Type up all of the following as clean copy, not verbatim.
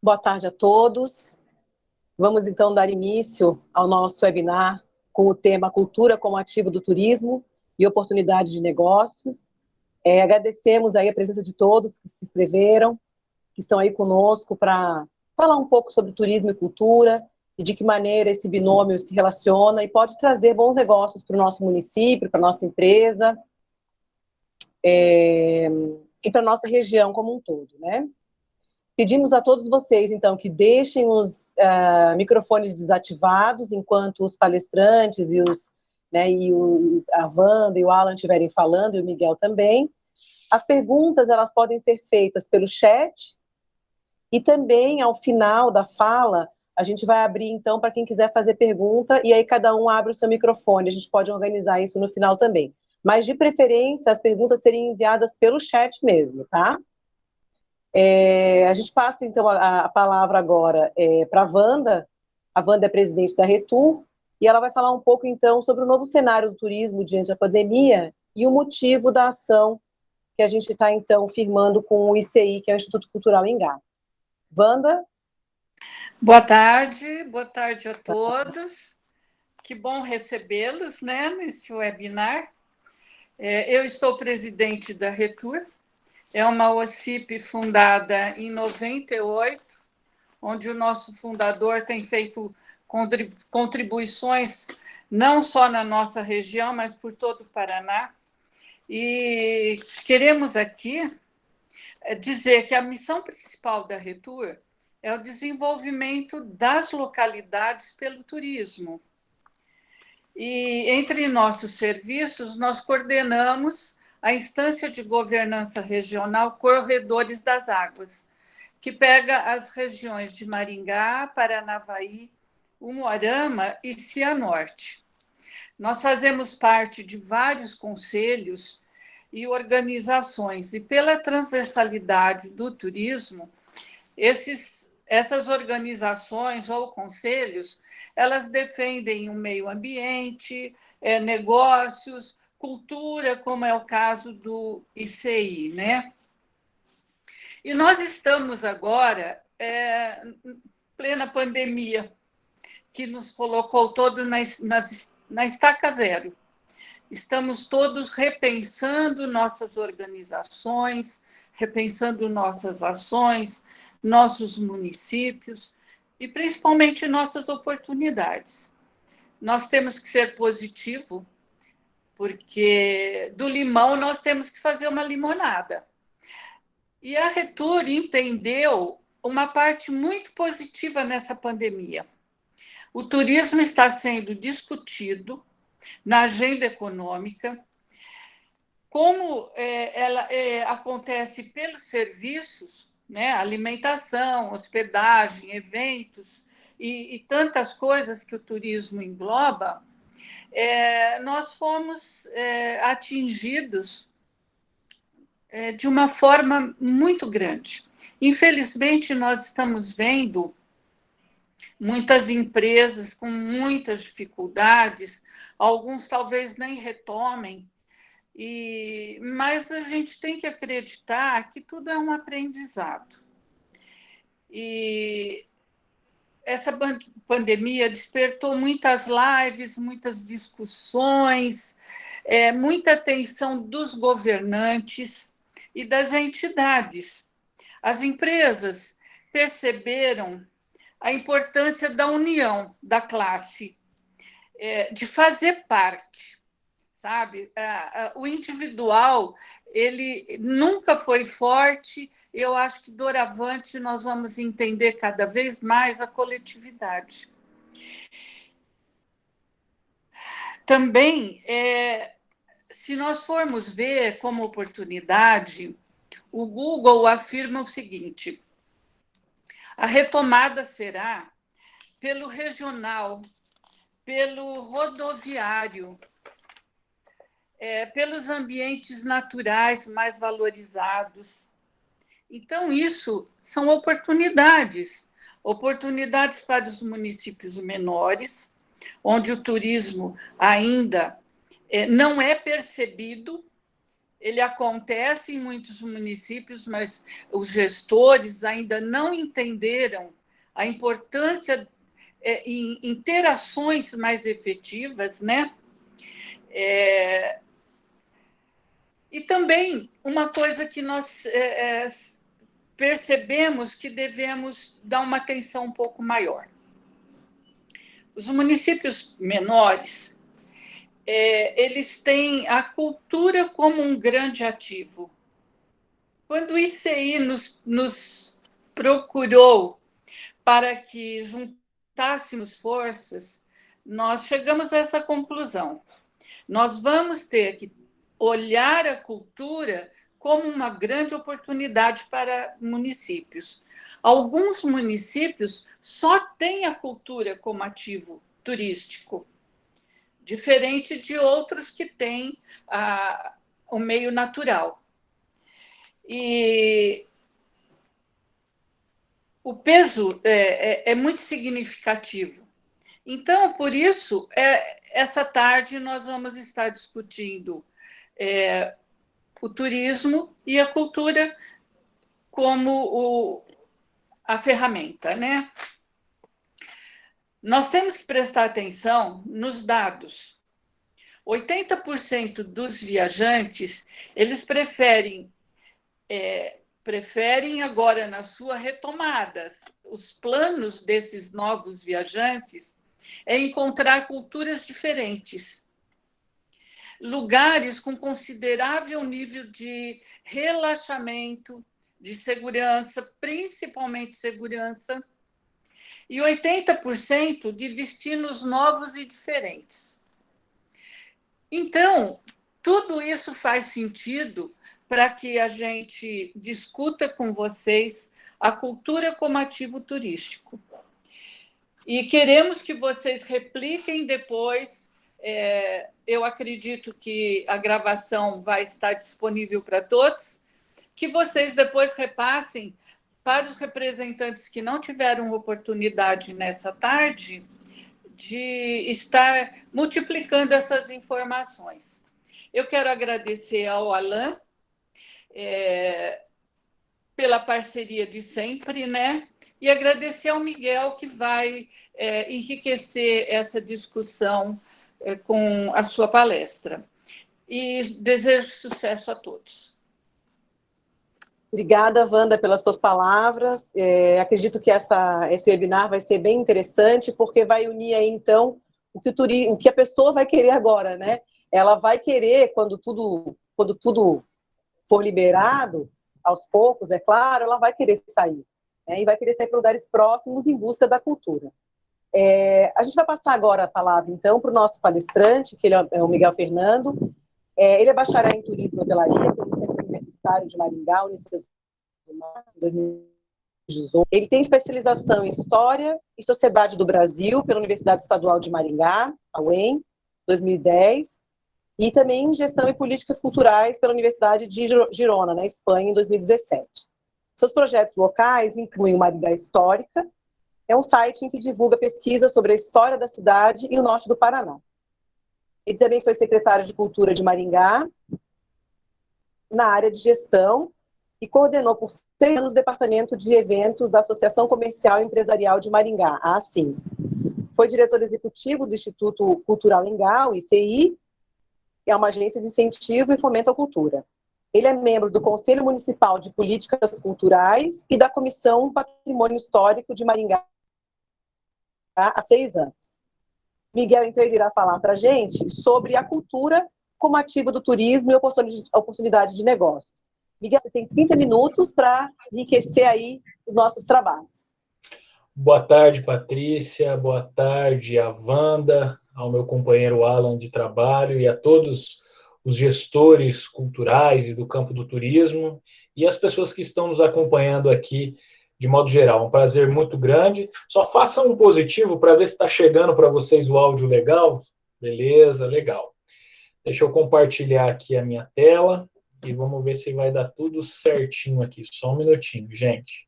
Boa tarde a todos. Vamos então dar início ao nosso webinar com o tema Cultura como Ativo do Turismo e Oportunidades de Negócios. Agradecemos aí a presença de todos que se inscreveram, que estão aí conosco para falar um pouco sobre turismo e cultura e de que maneira esse binômio se relaciona e pode trazer bons negócios para o nosso município, para a nossa empresa e para a nossa região como um todo, né? Pedimos a todos vocês, então, que deixem os microfones desativados enquanto os palestrantes a Wanda e o Alan estiverem falando, e o Miguel também. As perguntas, elas podem ser feitas pelo chat e também, ao final da fala, a gente vai abrir, então, para quem quiser fazer pergunta, e aí cada um abre o seu microfone. A gente pode organizar isso no final também. Mas, de preferência, as perguntas seriam enviadas pelo chat mesmo, tá? A gente passa, então, a palavra agora para a Wanda. A Wanda é presidente da Retur, e ela vai falar um pouco, então, sobre o novo cenário do turismo diante da pandemia e o motivo da ação que a gente está, então, firmando com o ICI, que é o Instituto Cultural Engá. Wanda? Boa tarde a todos. Que bom recebê-los, né, nesse webinar. Eu estou presidente da Retur, é uma OCIP fundada em 98, onde o nosso fundador tem feito contribuições não só na nossa região, mas por todo o Paraná. E queremos aqui dizer que a missão principal da Retur é o desenvolvimento das localidades pelo turismo. E entre nossos serviços, nós coordenamos a instância de governança regional Corredores das Águas, que pega as regiões de Maringá, Paranavaí, Umuarama e Cianorte. Nós fazemos parte de vários conselhos e organizações, e pela transversalidade do turismo, essas organizações ou conselhos, elas defendem o meio ambiente, negócios, cultura, como é o caso do ICI, né? E nós estamos agora em plena pandemia, que nos colocou todos na estaca zero. Estamos todos repensando nossas organizações, repensando nossas ações, nossos municípios e, principalmente, nossas oportunidades. Nós temos que ser positivo, porque do limão nós temos que fazer uma limonada. E a Retur entendeu uma parte muito positiva nessa pandemia. O turismo está sendo discutido na agenda econômica, como ela acontece pelos serviços, né, alimentação, hospedagem, eventos e tantas coisas que o turismo engloba, nós fomos atingidos de uma forma muito grande. Infelizmente, nós estamos vendo muitas empresas com muitas dificuldades, alguns talvez nem retomem, mas a gente tem que acreditar que tudo é um aprendizado. E essa pandemia despertou muitas lives, muitas discussões, muita atenção dos governantes e das entidades. As empresas perceberam a importância da união da classe, de fazer parte, sabe? O individual, ele nunca foi forte. Eu acho que doravante nós vamos entender cada vez mais a coletividade. Também, se nós formos ver como oportunidade, o Google afirma o seguinte: a retomada será pelo regional, pelo rodoviário, pelos ambientes naturais mais valorizados. Então, isso são oportunidades para os municípios menores, onde o turismo ainda não é percebido ele acontece em muitos municípios, mas os gestores ainda não entenderam a importância em interações mais efetivas, né? E também uma coisa que nós percebemos que devemos dar uma atenção um pouco maior. Os municípios menores, eles têm a cultura como um grande ativo. Quando o ICI nos procurou para que juntássemos forças, nós chegamos a essa conclusão. Nós vamos ter que olhar a cultura como uma grande oportunidade para municípios. Alguns municípios só têm a cultura como ativo turístico, diferente de outros que têm o meio natural. E o peso é muito significativo. Então, por isso, essa tarde nós vamos estar discutindo o turismo e a cultura como a ferramenta, né? Nós temos que prestar atenção nos dados. 80% dos viajantes, eles preferem agora, na sua retomada, os planos desses novos viajantes é encontrar culturas diferentes, lugares com considerável nível de relaxamento, de segurança, principalmente segurança, e 80% de destinos novos e diferentes. Então, tudo isso faz sentido para que a gente discuta com vocês a cultura como ativo turístico. E queremos que vocês repliquem depois. Eu acredito que a gravação vai estar disponível para todos, que vocês depois repassem para os representantes que não tiveram oportunidade nessa tarde de estar multiplicando essas informações. Eu quero agradecer ao Alain pela parceria de sempre, né? E agradecer ao Miguel, que vai enriquecer essa discussão com a sua palestra. E desejo sucesso a todos. Obrigada, Wanda, pelas suas palavras. Acredito que esse webinar vai ser bem interessante, porque vai unir aí, então, o que a pessoa vai querer agora, né? Ela vai querer, quando tudo for liberado, aos poucos, é claro, ela vai querer sair, né? E vai querer sair para lugares próximos em busca da cultura. A gente vai passar agora a palavra, então, para o nosso palestrante, que ele é o Miguel Fernando. Ele é bacharel em Turismo e Hotelaria pelo Centro Universitário de Maringá, Unicesumar, em 2018. Ele tem especialização em História e Sociedade do Brasil pela Universidade Estadual de Maringá, a UEM, 2010, e também em Gestão e Políticas Culturais pela Universidade de Girona, na Espanha, em 2017. Seus projetos locais incluem o Maringá Histórica, é um site em que divulga pesquisas sobre a história da cidade e o norte do Paraná. Ele também foi secretário de Cultura de Maringá, na área de gestão, e coordenou por 6 anos o departamento de eventos da Associação Comercial e Empresarial de Maringá, a ACIM. Foi diretor executivo do Instituto Cultural Engal, ICI, que é uma agência de incentivo e fomento à cultura. Ele é membro do Conselho Municipal de Políticas Culturais e da Comissão Patrimônio Histórico de Maringá há 6 anos. Miguel, então, ele irá falar para a gente sobre a cultura como ativo do turismo e oportunidade de negócios. Miguel, você tem 30 minutos para enriquecer aí os nossos trabalhos. Boa tarde, Patrícia. Boa tarde, a Wanda, ao meu companheiro Alan de trabalho e a todos os gestores culturais e do campo do turismo e as pessoas que estão nos acompanhando aqui de modo geral. Um prazer muito grande. Só façam um positivo para ver se está chegando para vocês o áudio legal. Beleza, legal. Deixa eu compartilhar aqui a minha tela e vamos ver se vai dar tudo certinho aqui. Só um minutinho, gente.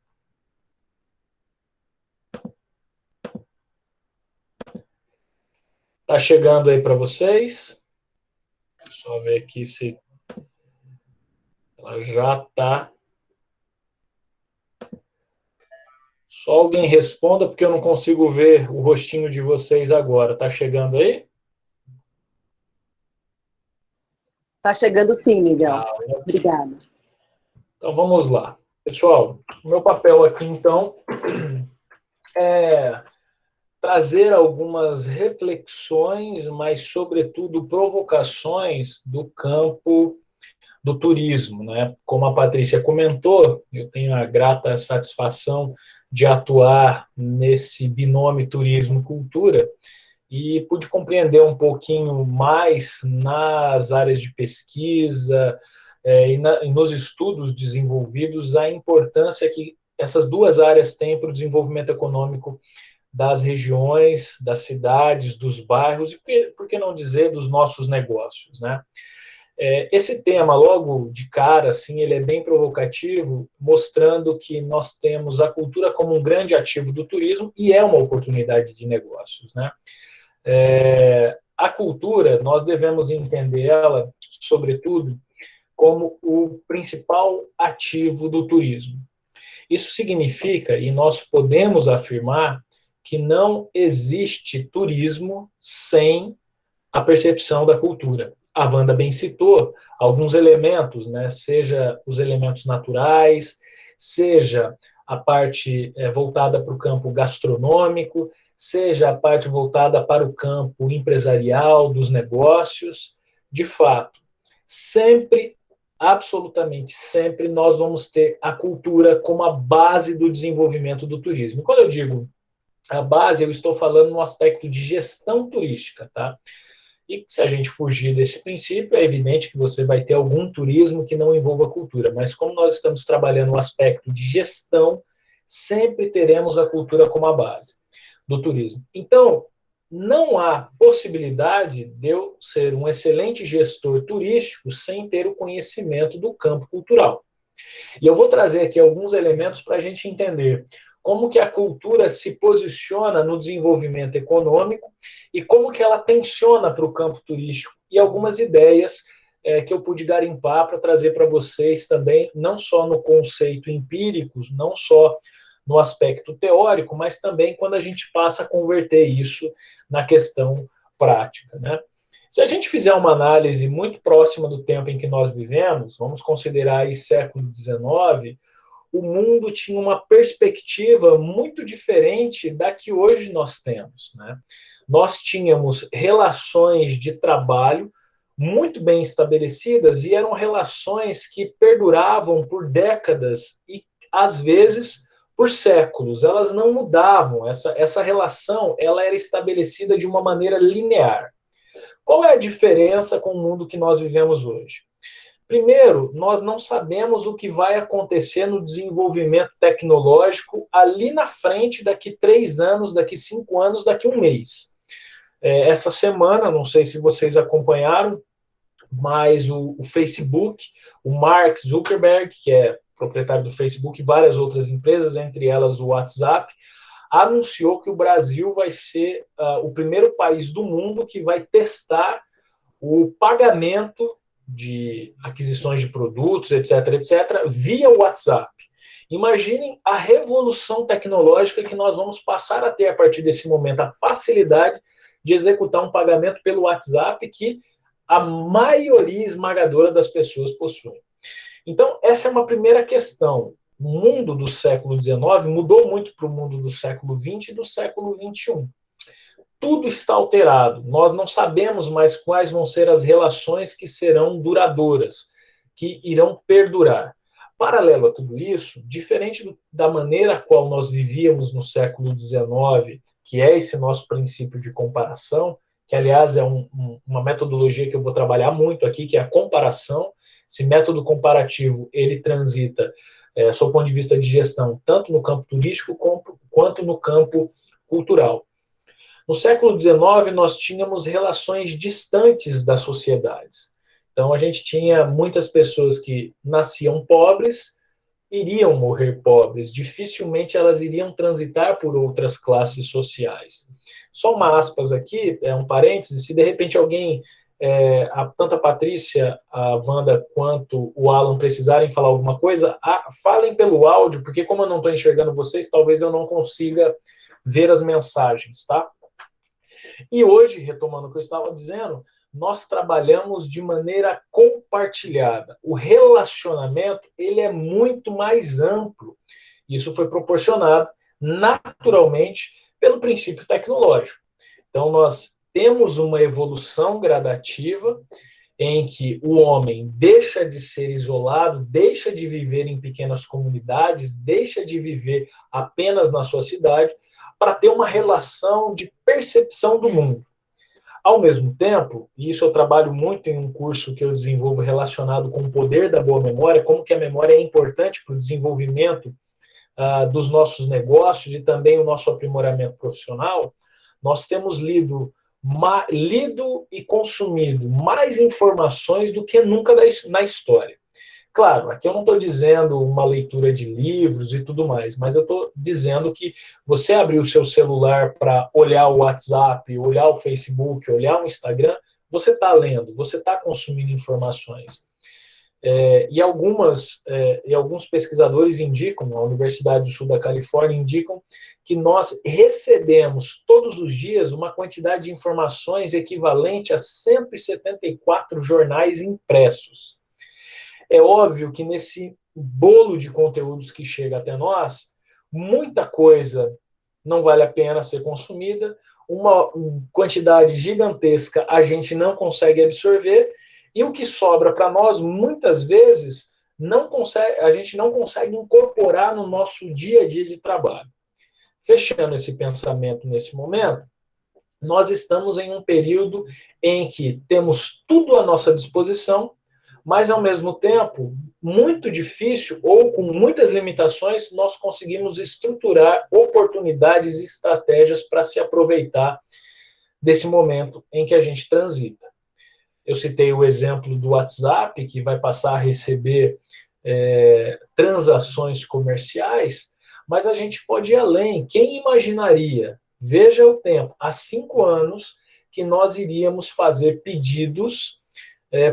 Tá chegando aí para vocês. Deixa eu só ver aqui se Ela já está. Só alguém responda, porque eu não consigo ver o rostinho de vocês agora. Está chegando aí? Está chegando sim, Miguel. Ah, Obrigada. então vamos lá. Pessoal, o meu papel aqui, então, é trazer algumas reflexões, mas, sobretudo, provocações do campo do turismo, né? Como a Patrícia comentou, eu tenho a grata satisfação de atuar nesse binômio turismo-cultura e pude compreender um pouquinho mais nas áreas de pesquisa e nos estudos desenvolvidos a importância que essas duas áreas têm para o desenvolvimento econômico das regiões, das cidades, dos bairros e, por que não dizer, dos nossos negócios, né? Esse tema, logo de cara, assim, ele é bem provocativo, mostrando que nós temos a cultura como um grande ativo do turismo e é uma oportunidade de negócios, né? A cultura, nós devemos entender ela, sobretudo, como o principal ativo do turismo. Isso significa, e nós podemos afirmar, que não existe turismo sem a percepção da cultura. A Wanda bem citou alguns elementos, né? Seja os elementos naturais, seja a parte voltada para o campo gastronômico, seja a parte voltada para o campo empresarial, dos negócios. De fato, sempre, absolutamente sempre, nós vamos ter a cultura como a base do desenvolvimento do turismo. Quando eu digo a base, eu estou falando no aspecto de gestão turística, tá? E se a gente fugir desse princípio, é evidente que você vai ter algum turismo que não envolva cultura. Mas como nós estamos trabalhando o aspecto de gestão, sempre teremos a cultura como a base do turismo. Então, não há possibilidade de eu ser um excelente gestor turístico sem ter o conhecimento do campo cultural. E eu vou trazer aqui alguns elementos para a gente entender como que a cultura se posiciona no desenvolvimento econômico e como que ela tensiona para o campo turístico e algumas ideias que eu pude garimpar para trazer para vocês também, não só no conceito empírico, não só no aspecto teórico, mas também quando a gente passa a converter isso na questão prática, né? Se a gente fizer uma análise muito próxima do tempo em que nós vivemos, vamos considerar aí século XIX, o mundo tinha uma perspectiva muito diferente da que hoje nós temos, né? Nós tínhamos relações de trabalho muito bem estabelecidas e eram relações que perduravam por décadas e, às vezes, por séculos. Elas não mudavam. Essa relação ela era estabelecida de uma maneira linear. Qual é a diferença com o mundo que nós vivemos hoje? Primeiro, nós não sabemos o que vai acontecer no desenvolvimento tecnológico ali na frente, daqui 3 anos, daqui 5 anos, daqui um mês. Essa semana, não sei se vocês acompanharam, mas o Facebook, o Mark Zuckerberg, que é proprietário do Facebook e várias outras empresas, entre elas o WhatsApp, anunciou que o Brasil vai ser o primeiro país do mundo que vai testar o pagamento de aquisições de produtos, etc., via WhatsApp. Imaginem a revolução tecnológica que nós vamos passar a ter a partir desse momento, a facilidade de executar um pagamento pelo WhatsApp que a maioria esmagadora das pessoas possui. Então, essa é uma primeira questão. O mundo do século XIX mudou muito para o mundo do século XX e do século XXI. Tudo está alterado. Nós não sabemos mais quais vão ser as relações que serão duradouras, que irão perdurar. Paralelo a tudo isso, diferente da maneira a qual nós vivíamos no século XIX, que é esse nosso princípio de comparação, que, aliás, é uma metodologia que eu vou trabalhar muito aqui, que é a comparação. Esse método comparativo, ele transita, sob o ponto de vista de gestão, tanto no campo turístico quanto no campo cultural. No século XIX, nós tínhamos relações distantes das sociedades. Então, a gente tinha muitas pessoas que nasciam pobres, iriam morrer pobres, dificilmente elas iriam transitar por outras classes sociais. Só uma aspas aqui, um parêntese, se de repente alguém tanto a Patrícia, a Wanda, quanto o Alan precisarem falar alguma coisa, falem pelo áudio, porque como eu não estou enxergando vocês, talvez eu não consiga ver as mensagens, tá? E hoje, retomando o que eu estava dizendo, nós trabalhamos de maneira compartilhada. O relacionamento, ele é muito mais amplo. Isso foi proporcionado naturalmente pelo princípio tecnológico. Então, nós temos uma evolução gradativa em que o homem deixa de ser isolado, deixa de viver em pequenas comunidades, deixa de viver apenas na sua cidade, para ter uma relação de percepção do mundo. Ao mesmo tempo, e isso eu trabalho muito em um curso que eu desenvolvo relacionado com o poder da boa memória, como que a memória é importante para o desenvolvimento dos nossos negócios e também o nosso aprimoramento profissional, nós temos lido e consumido mais informações do que nunca na história. Claro, aqui eu não estou dizendo uma leitura de livros e tudo mais, mas eu estou dizendo que você abrir o seu celular para olhar o WhatsApp, olhar o Facebook, olhar o Instagram, você está lendo, você está consumindo informações. E alguns pesquisadores indicam, a Universidade do Sul da Califórnia indicam que nós recebemos todos os dias uma quantidade de informações equivalente a 174 jornais impressos. É óbvio que nesse bolo de conteúdos que chega até nós, muita coisa não vale a pena ser consumida, uma quantidade gigantesca a gente não consegue absorver, e o que sobra para nós, muitas vezes, a gente não consegue incorporar no nosso dia a dia de trabalho. Fechando esse pensamento nesse momento, nós estamos em um período em que temos tudo à nossa disposição, mas, ao mesmo tempo, muito difícil ou com muitas limitações, nós conseguimos estruturar oportunidades e estratégias para se aproveitar desse momento em que a gente transita. Eu citei o exemplo do WhatsApp, que vai passar a receber transações comerciais, mas a gente pode ir além. Quem imaginaria, veja o tempo, há 5 anos que nós iríamos fazer pedidos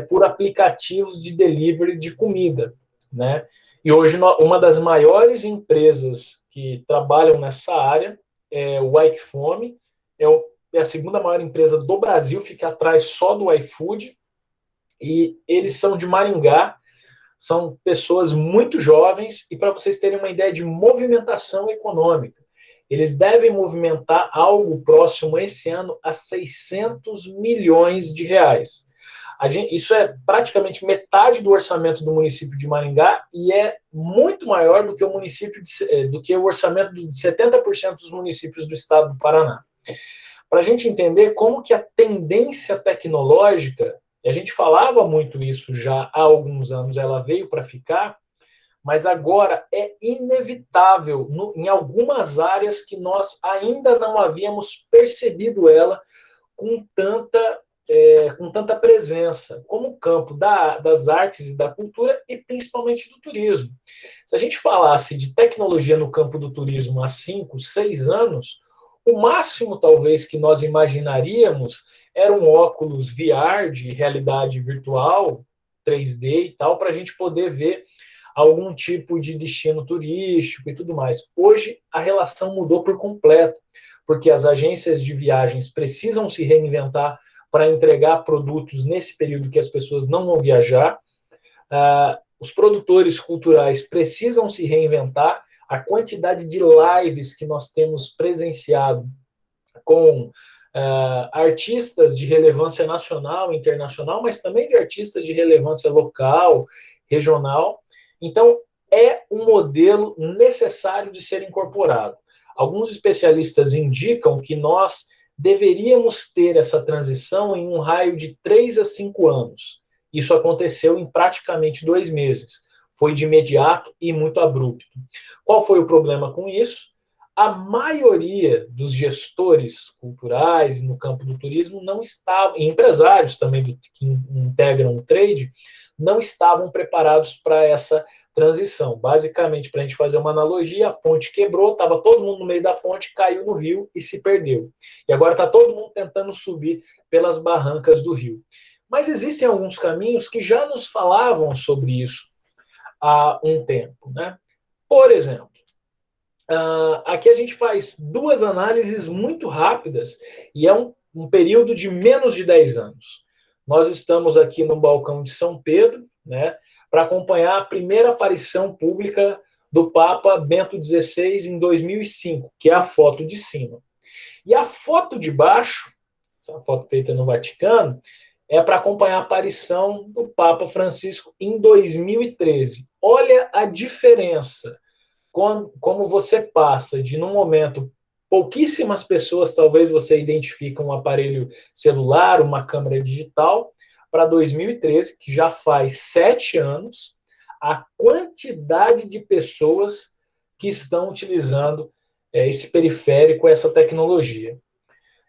por aplicativos de delivery de comida, né? E hoje uma das maiores empresas que trabalham nessa área é o iFome, é a segunda maior empresa do Brasil, fica atrás só do iFood, e eles são de Maringá, são pessoas muito jovens, e para vocês terem uma ideia de movimentação econômica, eles devem movimentar algo próximo esse ano a 600 milhões de reais. Isso é praticamente metade do orçamento do município de Maringá e é muito maior do que o orçamento de 70% dos municípios do estado do Paraná. Para a gente entender como que a tendência tecnológica, e a gente falava muito isso já há alguns anos, ela veio para ficar, mas agora é inevitável em algumas áreas que nós ainda não havíamos percebido ela com tanta presença, como o campo das artes e da cultura e principalmente do turismo. Se a gente falasse de tecnologia no campo do turismo há 5, 6 anos, o máximo talvez que nós imaginaríamos era um óculos VR de realidade virtual, 3D e tal, para a gente poder ver algum tipo de destino turístico e tudo mais. Hoje a relação mudou por completo, porque as agências de viagens precisam se reinventar para entregar produtos nesse período que as pessoas não vão viajar. Os produtores culturais precisam se reinventar. A quantidade de lives que nós temos presenciado com artistas de relevância nacional e internacional, mas também de artistas de relevância local, regional. Então, é um modelo necessário de ser incorporado. Alguns especialistas indicam que nós deveríamos ter essa transição em um raio de 3 a 5 anos. Isso aconteceu em praticamente 2 meses. Foi de imediato e muito abrupto. Qual foi o problema com isso? A maioria dos gestores culturais no campo do turismo não estavam, e empresários também que integram o trade, não estavam preparados para essa transição. Basicamente, para a gente fazer uma analogia, a ponte quebrou, estava todo mundo no meio da ponte, caiu no rio e se perdeu. E agora está todo mundo tentando subir pelas barrancas do rio. Mas existem alguns caminhos que já nos falavam sobre isso há um tempo, né? Por exemplo, aqui a gente faz duas análises muito rápidas e é um período de menos de 10 anos. Nós estamos aqui no balcão de São Pedro, né, para acompanhar a primeira aparição pública do Papa Bento XVI em 2005, que é a foto de cima. E a foto de baixo, essa foto feita no Vaticano, é para acompanhar a aparição do Papa Francisco em 2013. Olha a diferença. Como você passa de, num momento, pouquíssimas pessoas, talvez você identifique um aparelho celular, uma câmera digital, para 2013, que já faz 7 anos, a quantidade de pessoas que estão utilizando esse periférico, essa tecnologia.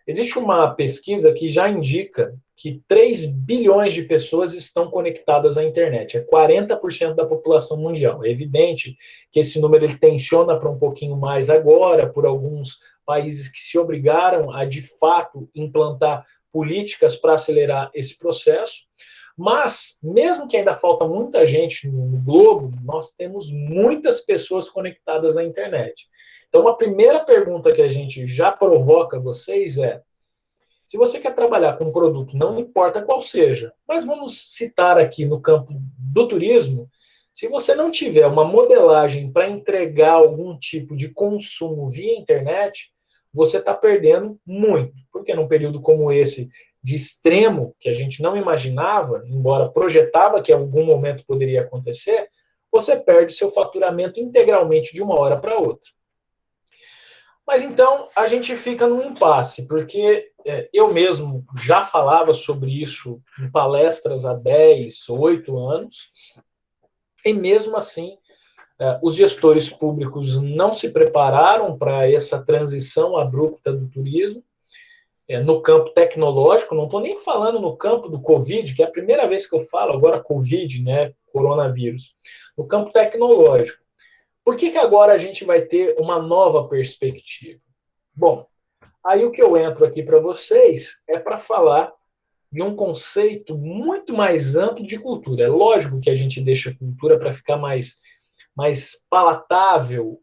Existe uma pesquisa que já indica que 3 bilhões de pessoas estão conectadas à internet. É 40% da população mundial. É evidente que esse número ele tensiona para um pouquinho mais agora, por alguns países que se obrigaram a, de fato, implantar políticas para acelerar esse processo. Mas, mesmo que ainda falta muita gente no globo, nós temos muitas pessoas conectadas à internet. Então, a primeira pergunta que a gente já provoca vocês é: se você quer trabalhar com um produto, não importa qual seja, mas vamos citar aqui no campo do turismo, se você não tiver uma modelagem para entregar algum tipo de consumo via internet, você está perdendo muito. Porque num período como esse, de extremo, que a gente não imaginava, embora projetava que em algum momento poderia acontecer, você perde seu faturamento integralmente de uma hora para outra. Mas então a gente fica num impasse, porque eu mesmo já falava sobre isso em palestras há 10, 8 anos, e mesmo assim os gestores públicos não se prepararam para essa transição abrupta do turismo. No campo tecnológico, não estou nem falando no campo do Covid, que é a primeira vez que eu falo agora Covid, né, coronavírus. No campo tecnológico. Por que agora a gente vai ter uma nova perspectiva? Bom, aí o que eu entro aqui para vocês é para falar de um conceito muito mais amplo de cultura. É lógico que a gente deixa a cultura para ficar mais palatável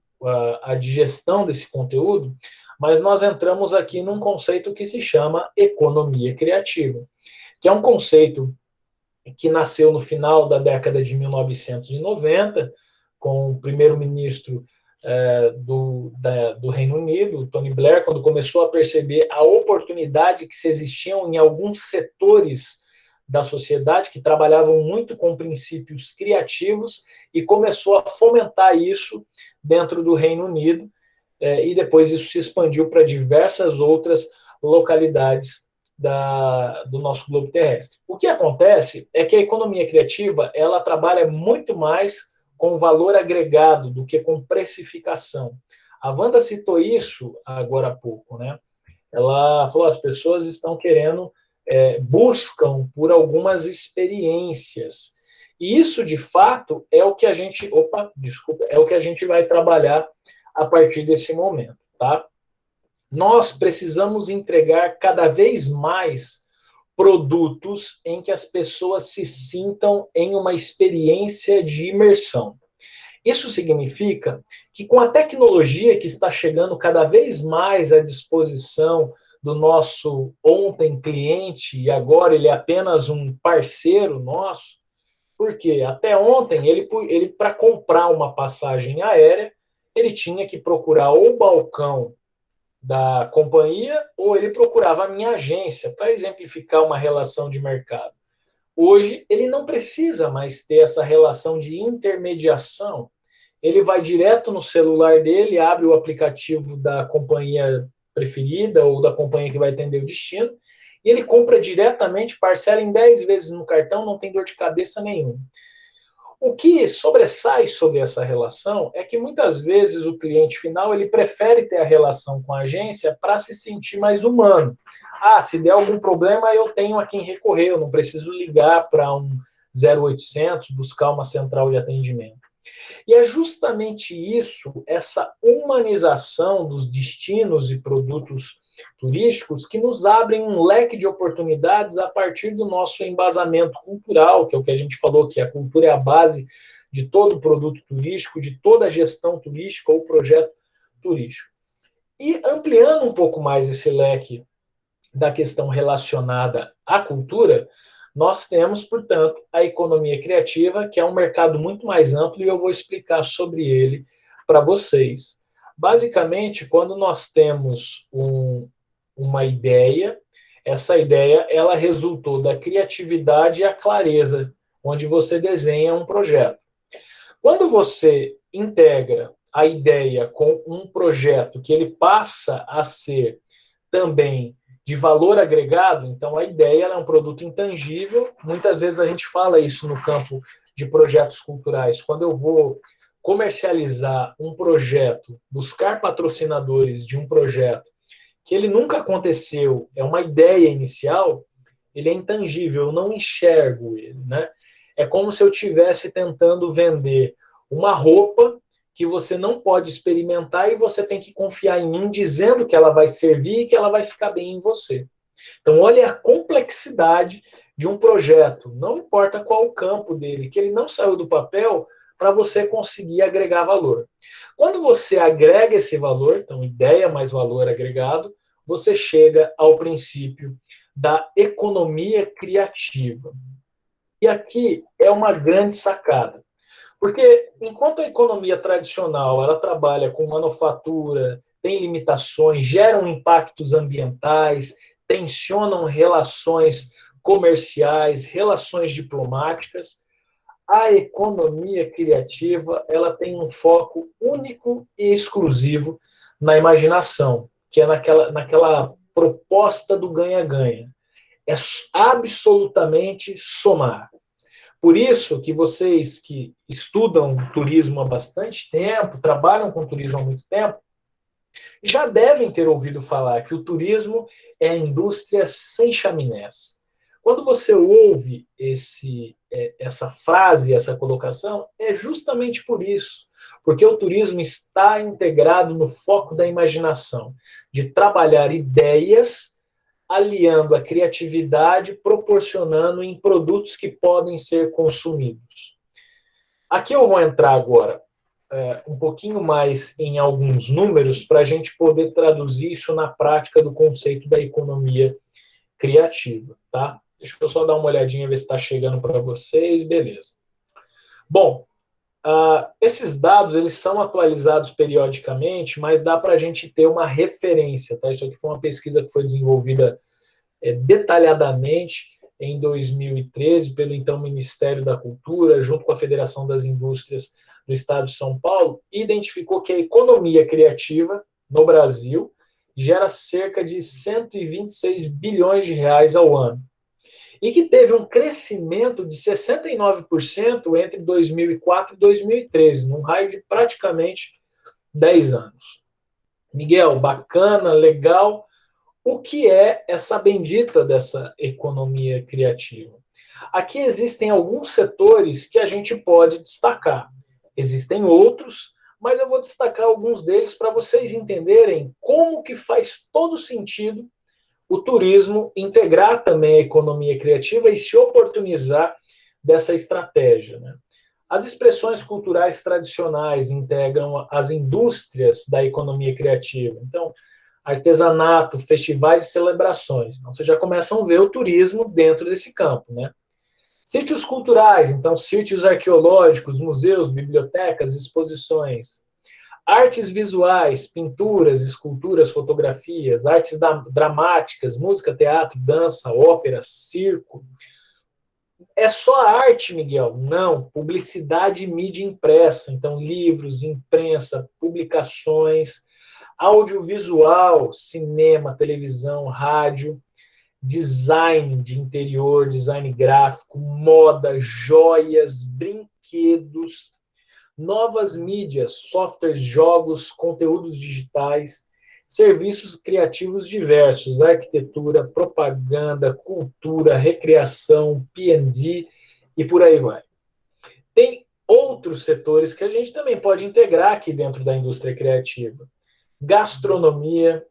a digestão desse conteúdo, mas nós entramos aqui num conceito que se chama economia criativa, que é um conceito que nasceu no final da década de 1990, com o primeiro-ministro do Reino Unido, Tony Blair, quando começou a perceber a oportunidade que se existiam em alguns setores da sociedade que trabalhavam muito com princípios criativos e começou a fomentar isso dentro do Reino Unido, e depois isso se expandiu para diversas outras localidades do nosso globo terrestre. O que acontece é que a economia criativa ela trabalha muito mais com valor agregado do que com precificação. A Wanda citou isso agora há pouco, né? Ela falou: as pessoas estão querendo, buscam por algumas experiências. E isso, de fato, é o que a gente, é o que a gente vai trabalhar a partir desse momento, tá? Nós precisamos entregar cada vez mais produtos em que as pessoas se sintam em uma experiência de imersão. Isso significa que com a tecnologia que está chegando cada vez mais à disposição do nosso ontem cliente, e agora ele é apenas um parceiro nosso, porque até ontem ele para comprar uma passagem aérea, ele tinha que procurar ou o balcão da companhia ou ele procurava a minha agência para exemplificar uma relação de mercado. Hoje, ele não precisa mais ter essa relação de intermediação. Ele vai direto no celular dele, abre o aplicativo da companhia preferida ou da companhia que vai atender o destino, e ele compra diretamente, parcela em 10 vezes no cartão, não tem dor de cabeça nenhuma. O que sobressai sobre essa relação é que muitas vezes o cliente final ele prefere ter a relação com a agência para se sentir mais humano. Se der algum problema eu tenho a quem recorrer, eu não preciso ligar para um 0800, buscar uma central de atendimento. E é justamente isso, essa humanização dos destinos e produtos turísticos que nos abrem um leque de oportunidades a partir do nosso embasamento cultural, que é o que a gente falou, que a cultura é a base de todo produto turístico, de toda a gestão turística ou projeto turístico. E ampliando um pouco mais esse leque da questão relacionada à cultura, nós temos, portanto, a economia criativa, que é um mercado muito mais amplo, e eu vou explicar sobre ele para vocês. Basicamente, quando nós temos uma ideia, essa ideia ela resultou da criatividade e a clareza, onde você desenha um projeto. Quando você integra a ideia com um projeto que ele passa a ser também de valor agregado, então a ideia é um produto intangível. Muitas vezes a gente fala isso no campo de projetos culturais. Quando eu vou comercializar um projeto, buscar patrocinadores de um projeto que ele nunca aconteceu, é uma ideia inicial, ele é intangível, eu não enxergo ele, né? É como se eu estivesse tentando vender uma roupa que você não pode experimentar e você tem que confiar em mim dizendo que ela vai servir e que ela vai ficar bem em você. Então, olha a complexidade de um projeto, não importa qual o campo dele, que ele não saiu do papel para você conseguir agregar valor. Quando você agrega esse valor, então ideia mais valor agregado, você chega ao princípio da economia criativa. E aqui é uma grande sacada. Porque enquanto a economia tradicional ela trabalha com manufatura, tem limitações, geram impactos ambientais, tensionam relações comerciais, relações diplomáticas, a economia criativa ela tem um foco único e exclusivo na imaginação, que é naquela proposta do ganha-ganha. É absolutamente somar. Por isso que vocês que estudam turismo há bastante tempo, trabalham com turismo há muito tempo, já devem ter ouvido falar que o turismo é a indústria sem chaminés. Quando você ouve essa frase, essa colocação, é justamente por isso. Porque o turismo está integrado no foco da imaginação, de trabalhar ideias, aliando a criatividade, proporcionando em produtos que podem ser consumidos. Aqui eu vou entrar agora um pouquinho mais em alguns números para a gente poder traduzir isso na prática do conceito da economia criativa, tá? Deixa eu só dar uma olhadinha, ver se está chegando para vocês, beleza. Bom, esses dados eles são atualizados periodicamente, mas dá para a gente ter uma referência, tá? Isso aqui foi uma pesquisa que foi desenvolvida detalhadamente em 2013 pelo então Ministério da Cultura, junto com a Federação das Indústrias do Estado de São Paulo, e identificou que a economia criativa no Brasil gera cerca de 126 bilhões de reais ao ano. E que teve um crescimento de 69% entre 2004 e 2013, num raio de praticamente 10 anos. Miguel, bacana, legal. O que é essa bendita dessa economia criativa? Aqui existem alguns setores que a gente pode destacar. Existem outros, mas eu vou destacar alguns deles para vocês entenderem como que faz todo sentido o turismo integrar também a economia criativa e se oportunizar dessa estratégia, né? As expressões culturais tradicionais integram as indústrias da economia criativa. Então, artesanato, festivais e celebrações. Então, vocês já começam a ver o turismo dentro desse campo, né? Sítios culturais, então, sítios arqueológicos, museus, bibliotecas, exposições. Artes visuais, pinturas, esculturas, fotografias, artes dramáticas, música, teatro, dança, ópera, circo. É só arte, Miguel? Não. Publicidade e mídia impressa. Então, livros, imprensa, publicações, audiovisual, cinema, televisão, rádio, design de interior, design gráfico, moda, joias, brinquedos, novas mídias, softwares, jogos, conteúdos digitais, serviços criativos diversos, arquitetura, propaganda, cultura, recreação, P&D e por aí vai. Tem outros setores que a gente também pode integrar aqui dentro da indústria criativa. Gastronomia.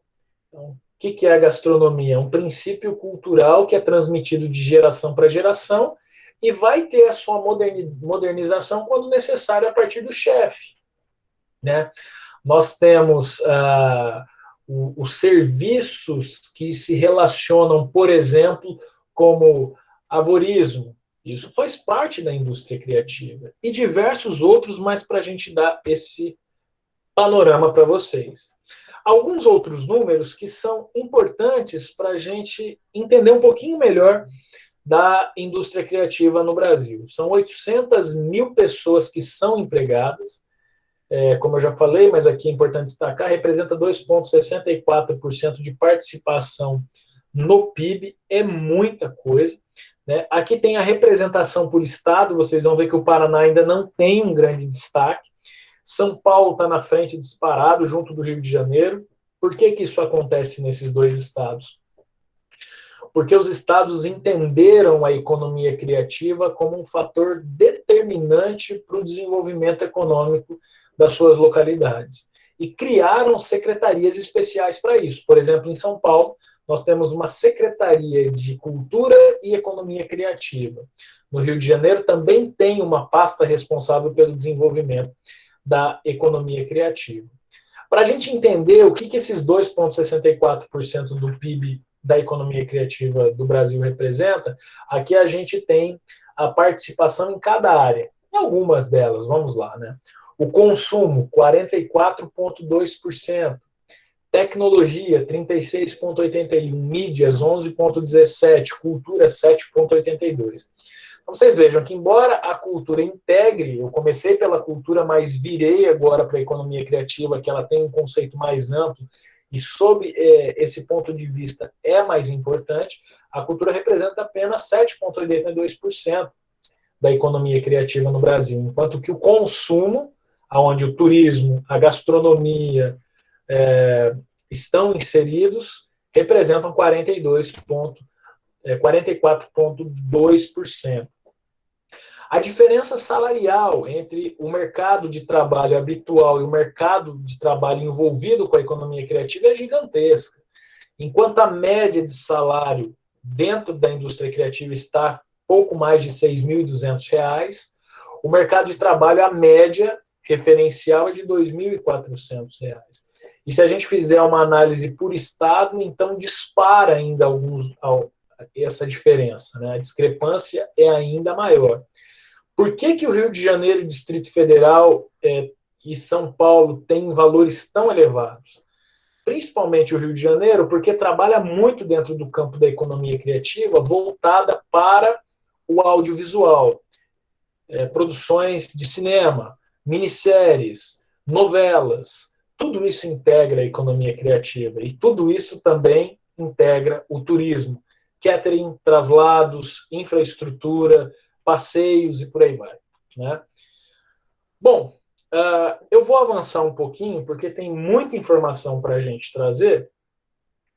Então, que é a gastronomia? É um princípio cultural que é transmitido de geração para geração e vai ter a sua modernização quando necessário a partir do chefe, né? Nós temos os serviços que se relacionam, por exemplo, como arvorismo. Isso faz parte da indústria criativa. E diversos outros, mas para a gente dar esse panorama para vocês. Alguns outros números que são importantes para a gente entender um pouquinho melhor da indústria criativa no Brasil. São 800 mil pessoas que são empregadas, como eu já falei, mas aqui é importante destacar, representa 2,64% de participação no PIB, é muita coisa, né? Aqui tem a representação por estado, vocês vão ver que o Paraná ainda não tem um grande destaque. São Paulo está na frente disparado, junto do Rio de Janeiro. Por que isso acontece nesses dois estados? Porque os estados entenderam a economia criativa como um fator determinante para o desenvolvimento econômico das suas localidades. E criaram secretarias especiais para isso. Por exemplo, em São Paulo, nós temos uma Secretaria de Cultura e Economia Criativa. No Rio de Janeiro também tem uma pasta responsável pelo desenvolvimento da economia criativa. Para a gente entender o que esses 2,64% do PIB da economia criativa do Brasil representa, aqui a gente tem a participação em cada área. Em algumas delas, vamos lá, né? O consumo, 44,2%. Tecnologia, 36,81%. Mídias, 11,17%. Cultura, 7,82%. Então, vocês vejam que, embora a cultura integre, eu comecei pela cultura, mas virei agora para a economia criativa, que ela tem um conceito mais amplo, e sob esse ponto de vista é mais importante, a cultura representa apenas 7,82% da economia criativa no Brasil, enquanto que o consumo, onde o turismo, a gastronomia estão inseridos, representam 44,2%. A diferença salarial entre o mercado de trabalho habitual e o mercado de trabalho envolvido com a economia criativa é gigantesca. Enquanto a média de salário dentro da indústria criativa está pouco mais de R$ 6.200, o mercado de trabalho, a média referencial é de R$ 2.400. E se a gente fizer uma análise por estado, então dispara ainda essa diferença, né? A discrepância é ainda maior. Por que o Rio de Janeiro, Distrito Federal e São Paulo têm valores tão elevados? Principalmente o Rio de Janeiro, porque trabalha muito dentro do campo da economia criativa, voltada para o audiovisual. Produções de cinema, minisséries, novelas, tudo isso integra a economia criativa. E tudo isso também integra o turismo. Catering, traslados, infraestrutura, passeios e por aí vai, né? Bom, eu vou avançar um pouquinho, porque tem muita informação para a gente trazer.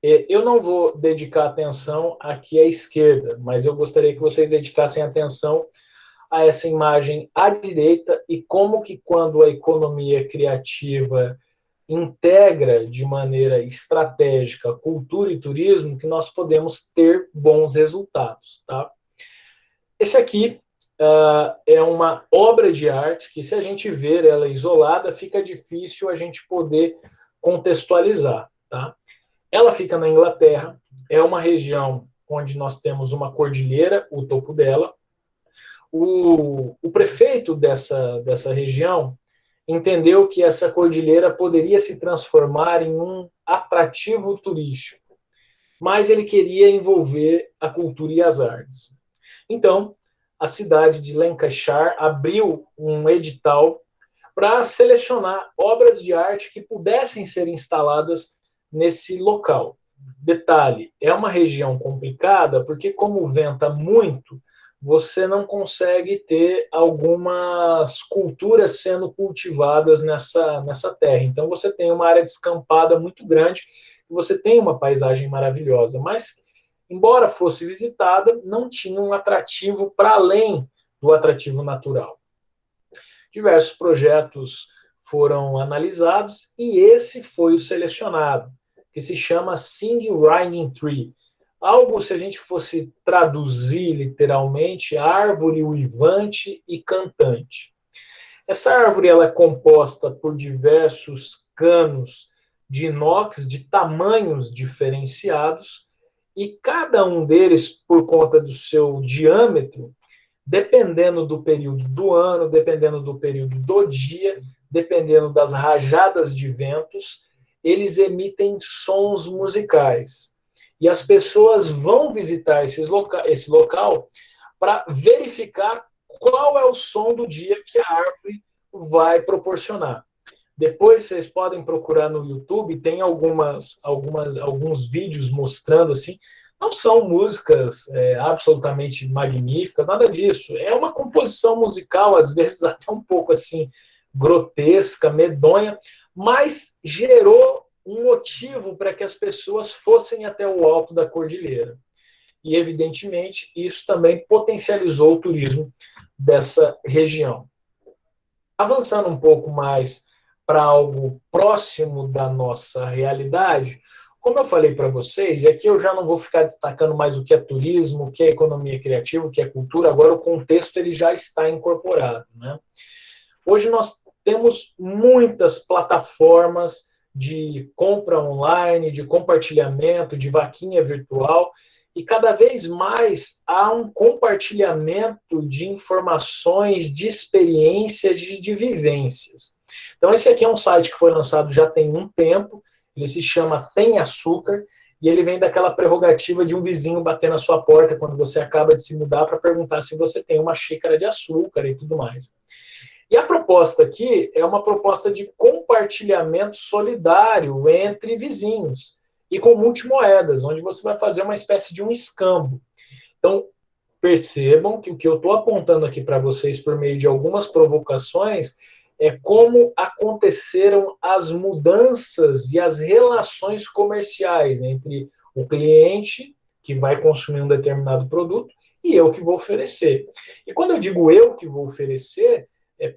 Eu não vou dedicar atenção aqui à esquerda, mas eu gostaria que vocês dedicassem atenção a essa imagem à direita e como que quando a economia criativa integra de maneira estratégica cultura e turismo, que nós podemos ter bons resultados, tá? Esse aqui é uma obra de arte que, se a gente ver ela isolada, fica difícil a gente poder contextualizar, tá? Ela fica na Inglaterra, é uma região onde nós temos uma cordilheira, o topo dela. O prefeito dessa região entendeu que essa cordilheira poderia se transformar em um atrativo turístico, mas ele queria envolver a cultura e as artes. Então, a cidade de Lancashire abriu um edital para selecionar obras de arte que pudessem ser instaladas nesse local. Detalhe, é uma região complicada, porque como venta muito, você não consegue ter algumas culturas sendo cultivadas nessa terra. Então, você tem uma área descampada muito grande e você tem uma paisagem maravilhosa, mas, embora fosse visitada, não tinha um atrativo para além do atrativo natural. Diversos projetos foram analisados e esse foi o selecionado, que se chama Singing Rhyming Tree. Algo, se a gente fosse traduzir literalmente, árvore uivante e cantante. Essa árvore ela é composta por diversos canos de inox de tamanhos diferenciados, e cada um deles, por conta do seu diâmetro, dependendo do período do ano, dependendo do período do dia, dependendo das rajadas de ventos, eles emitem sons musicais. E as pessoas vão visitar esse local para verificar qual é o som do dia que a árvore vai proporcionar. Depois vocês podem procurar no YouTube, tem alguns vídeos mostrando assim. Não são músicas absolutamente magníficas, nada disso. É uma composição musical, às vezes até um pouco assim grotesca, medonha, mas gerou um motivo para que as pessoas fossem até o alto da cordilheira. E, evidentemente, isso também potencializou o turismo dessa região. Avançando um pouco mais para algo próximo da nossa realidade, como eu falei para vocês, e aqui eu já não vou ficar destacando mais o que é turismo, o que é economia criativa, o que é cultura, agora o contexto ele já está incorporado, né? Hoje nós temos muitas plataformas de compra online, de compartilhamento, de vaquinha virtual, e cada vez mais há um compartilhamento de informações, de experiências, de vivências. Então esse aqui é um site que foi lançado já tem um tempo, ele se chama Tem Açúcar, e ele vem daquela prerrogativa de um vizinho bater na sua porta quando você acaba de se mudar para perguntar se você tem uma xícara de açúcar e tudo mais. E a proposta aqui é uma proposta de compartilhamento solidário entre vizinhos e com multimoedas, onde você vai fazer uma espécie de um escambo. Então, percebam que o que eu estou apontando aqui para vocês por meio de algumas provocações é como aconteceram as mudanças e as relações comerciais entre o cliente, que vai consumir um determinado produto, e eu que vou oferecer. E quando eu digo eu que vou oferecer,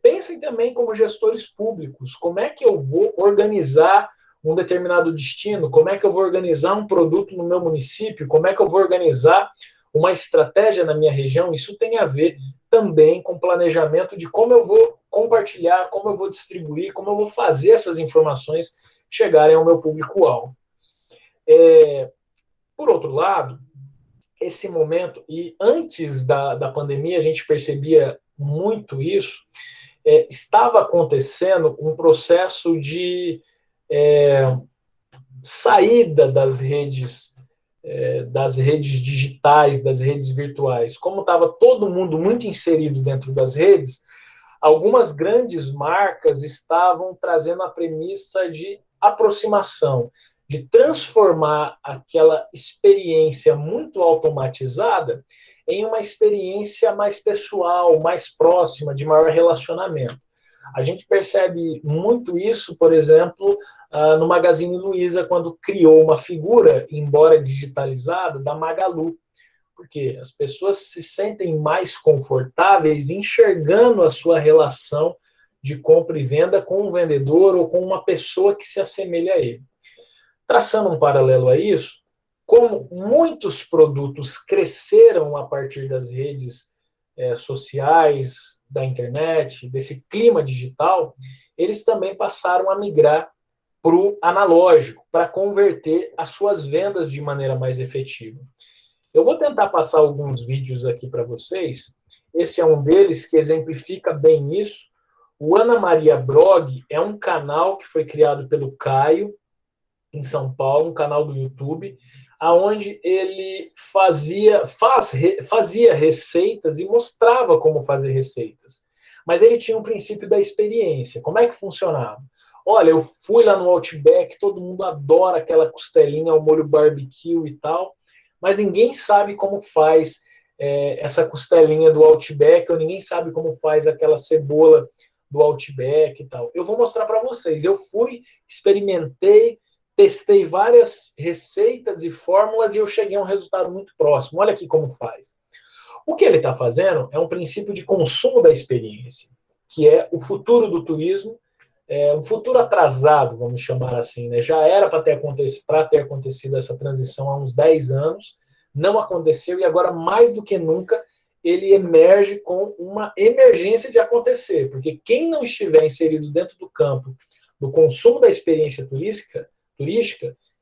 pensem também como gestores públicos, como é que eu vou organizar um determinado destino, como é que eu vou organizar um produto no meu município, como é que eu vou organizar uma estratégia na minha região. Isso tem a ver também com planejamento de como eu vou compartilhar, como eu vou distribuir, como eu vou fazer essas informações chegarem ao meu público-alvo. Por outro lado, esse momento, e antes da pandemia a gente percebia muito isso, estava acontecendo um processo de saída das redes digitais, das redes virtuais. Como estava todo mundo muito inserido dentro das redes, algumas grandes marcas estavam trazendo a premissa de aproximação, de transformar aquela experiência muito automatizada em uma experiência mais pessoal, mais próxima, de maior relacionamento. A gente percebe muito isso, por exemplo, no Magazine Luiza, quando criou uma figura, embora digitalizada, da Magalu. Porque as pessoas se sentem mais confortáveis enxergando a sua relação de compra e venda com um vendedor ou com uma pessoa que se assemelha a ele. Traçando um paralelo a isso, como muitos produtos cresceram a partir das redes sociais, da internet, desse clima digital, eles também passaram a migrar para o analógico, para converter as suas vendas de maneira mais efetiva. Eu vou tentar passar alguns vídeos aqui para vocês. Esse é um deles que exemplifica bem isso. O Ana Maria Brog é um canal que foi criado pelo Caio, em São Paulo, um canal do YouTube, onde ele fazia receitas e mostrava como fazer receitas. Mas ele tinha um princípio da experiência. Como é que funcionava? Olha, eu fui lá no Outback, todo mundo adora aquela costelinha ao molho barbecue e tal, mas ninguém sabe como faz essa costelinha do Outback, ou ninguém sabe como faz aquela cebola do Outback e tal. Eu vou mostrar para vocês. Eu fui, experimentei, testei várias receitas e fórmulas e eu cheguei a um resultado muito próximo. Olha aqui como faz. O que ele está fazendo é um princípio de consumo da experiência, que é o futuro do turismo, um futuro atrasado, vamos chamar assim, né? Já era para ter acontecido essa transição há uns 10 anos, não aconteceu e agora, mais do que nunca, ele emerge com uma emergência de acontecer, porque quem não estiver inserido dentro do campo do consumo da experiência turística,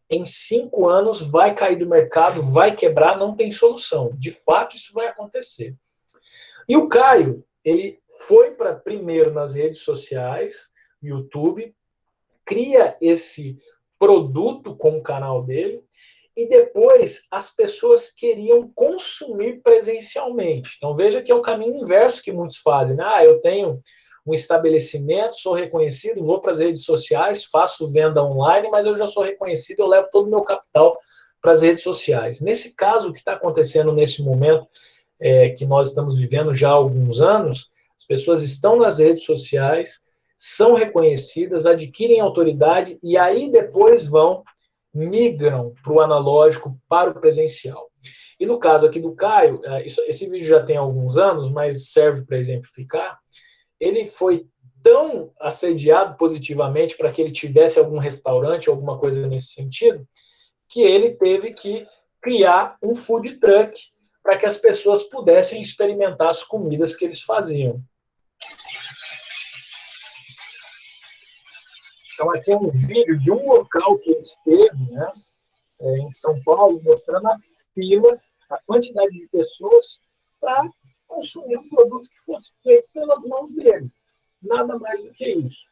em 5 anos vai cair do mercado, vai quebrar, não tem solução. De fato, isso vai acontecer. E o Caio, ele foi para primeiro nas redes sociais, YouTube, cria esse produto com o canal dele, e depois as pessoas queriam consumir presencialmente. Então veja que é o caminho inverso que muitos fazem. Né? Eu tenho um estabelecimento, sou reconhecido, vou para as redes sociais, faço venda online, mas eu já sou reconhecido, eu levo todo o meu capital para as redes sociais. Nesse caso, o que está acontecendo nesse momento que nós estamos vivendo já há alguns anos, as pessoas estão nas redes sociais, são reconhecidas, adquirem autoridade e aí depois migram para o analógico, para o presencial. E no caso aqui do Caio, esse vídeo já tem alguns anos, mas serve para exemplificar, ele foi tão assediado positivamente para que ele tivesse algum restaurante, alguma coisa nesse sentido, que ele teve que criar um food truck para que as pessoas pudessem experimentar as comidas que eles faziam. Então, aqui é um vídeo de um local que ele esteve, né, em São Paulo, mostrando a fila, a quantidade de pessoas para consumir um produto que fosse feito pelas mãos dele. Nada mais do que isso.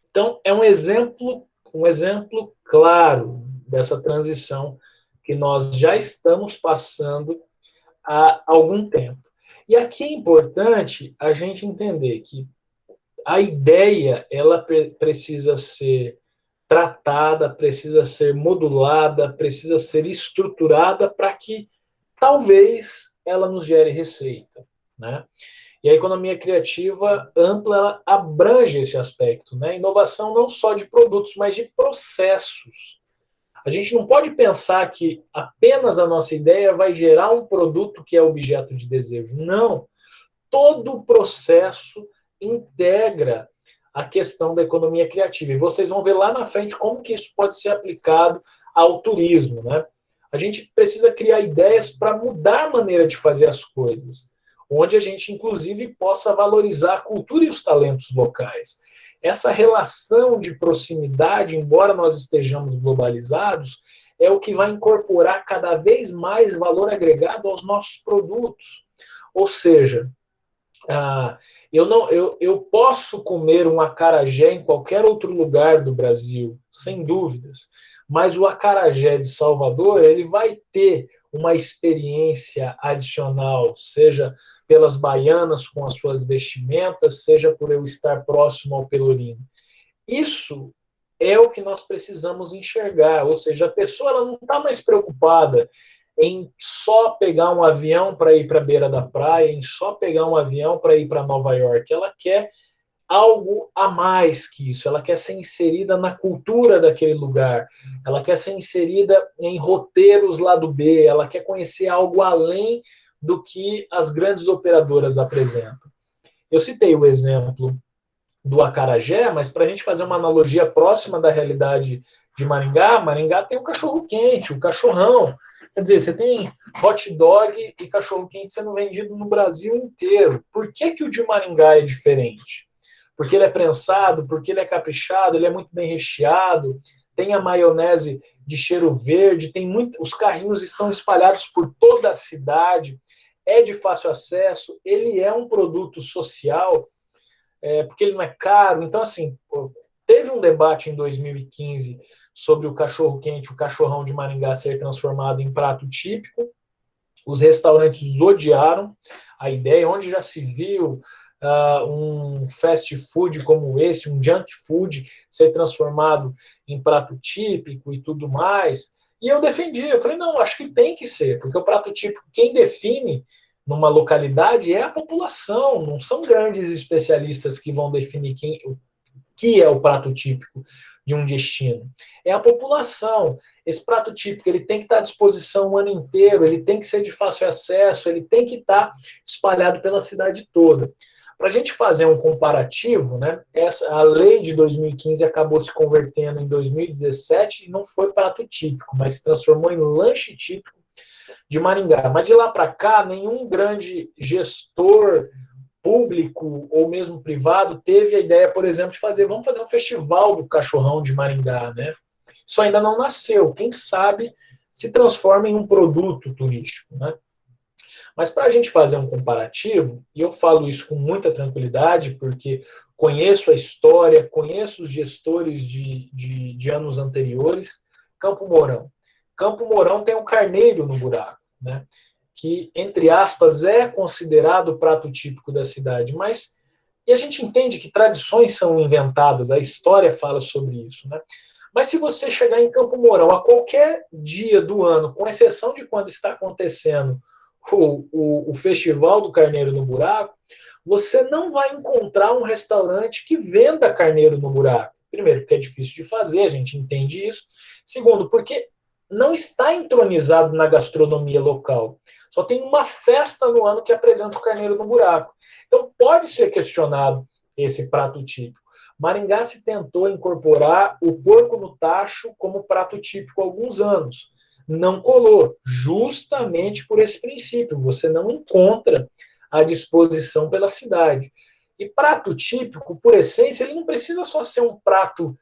Então, é um exemplo claro dessa transição que nós já estamos passando há algum tempo. E aqui é importante a gente entender que a ideia ela precisa ser tratada, precisa ser modulada, precisa ser estruturada para que talvez ela nos gere receita, né? E a economia criativa ampla, ela abrange esse aspecto, né? Inovação não só de produtos, mas de processos. A gente não pode pensar que apenas a nossa ideia vai gerar um produto que é objeto de desejo. Não. Todo o processo integra a questão da economia criativa. E vocês vão ver lá na frente como que isso pode ser aplicado ao turismo, né? A gente precisa criar ideias para mudar a maneira de fazer as coisas, onde a gente, inclusive, possa valorizar a cultura e os talentos locais. Essa relação de proximidade, embora nós estejamos globalizados, é o que vai incorporar cada vez mais valor agregado aos nossos produtos. Ou seja, eu posso comer um acarajé em qualquer outro lugar do Brasil, sem dúvidas, mas o acarajé de Salvador ele vai ter uma experiência adicional, seja pelas baianas com as suas vestimentas, seja por eu estar próximo ao Pelourinho. Isso é o que nós precisamos enxergar, ou seja, a pessoa ela não está mais preocupada em só pegar um avião para ir para a beira da praia, em só pegar um avião para ir para Nova York. Ela quer algo a mais que isso, ela quer ser inserida na cultura daquele lugar, ela quer ser inserida em roteiros lá do B, ela quer conhecer algo além do que as grandes operadoras apresentam. Eu citei o exemplo do acarajé, mas para a gente fazer uma analogia próxima da realidade de Maringá, Maringá tem o cachorro-quente, o cachorrão. Quer dizer, você tem hot dog e cachorro-quente sendo vendido no Brasil inteiro. Por que o de Maringá é diferente? Porque ele é prensado, porque ele é caprichado, ele é muito bem recheado, tem a maionese de cheiro verde, os carrinhos estão espalhados por toda a cidade, é de fácil acesso, ele é um produto social, porque ele não é caro. Então, assim, teve um debate em 2015 sobre o cachorro-quente, o cachorrão de Maringá ser transformado em prato típico. Os restaurantes odiaram a ideia, onde já se viu um fast food como esse, um junk food, ser transformado em prato típico e tudo mais. E eu defendi, eu falei, não, acho que tem que ser, porque o prato típico, quem define numa localidade é a população, não são grandes especialistas que vão definir o que é o prato típico de um destino. É a população. Esse prato típico ele tem que estar à disposição o ano inteiro, ele tem que ser de fácil acesso, ele tem que estar espalhado pela cidade toda. Para a gente fazer um comparativo, né, a lei de 2015 acabou se convertendo em 2017 e não foi prato típico, mas se transformou em lanche típico de Maringá. Mas de lá para cá, nenhum grande gestor público ou mesmo privado teve a ideia, por exemplo, de vamos fazer um festival do cachorrão de Maringá, né? Isso ainda não nasceu. Quem sabe se transforma em um produto turístico, né? Mas para a gente fazer um comparativo, e eu falo isso com muita tranquilidade, porque conheço a história, conheço os gestores de anos anteriores, Campo Mourão. Campo Mourão tem um carneiro no buraco, né? Que, entre aspas, é considerado o prato típico da cidade, mas e a gente entende que tradições são inventadas, a história fala sobre isso, né? Mas se você chegar em Campo Mourão a qualquer dia do ano, com exceção de quando está acontecendo o Festival do Carneiro no Buraco, você não vai encontrar um restaurante que venda carneiro no buraco. Primeiro, porque é difícil de fazer, a gente entende isso. Segundo, porque não está entronizado na gastronomia local. Só tem uma festa no ano que apresenta o carneiro no buraco. Então, pode ser questionado esse prato típico. Maringá se tentou incorporar o porco no tacho como prato típico há alguns anos. Não colou, justamente por esse princípio. Você não encontra à disposição pela cidade. E prato típico, por essência, ele não precisa só ser um prato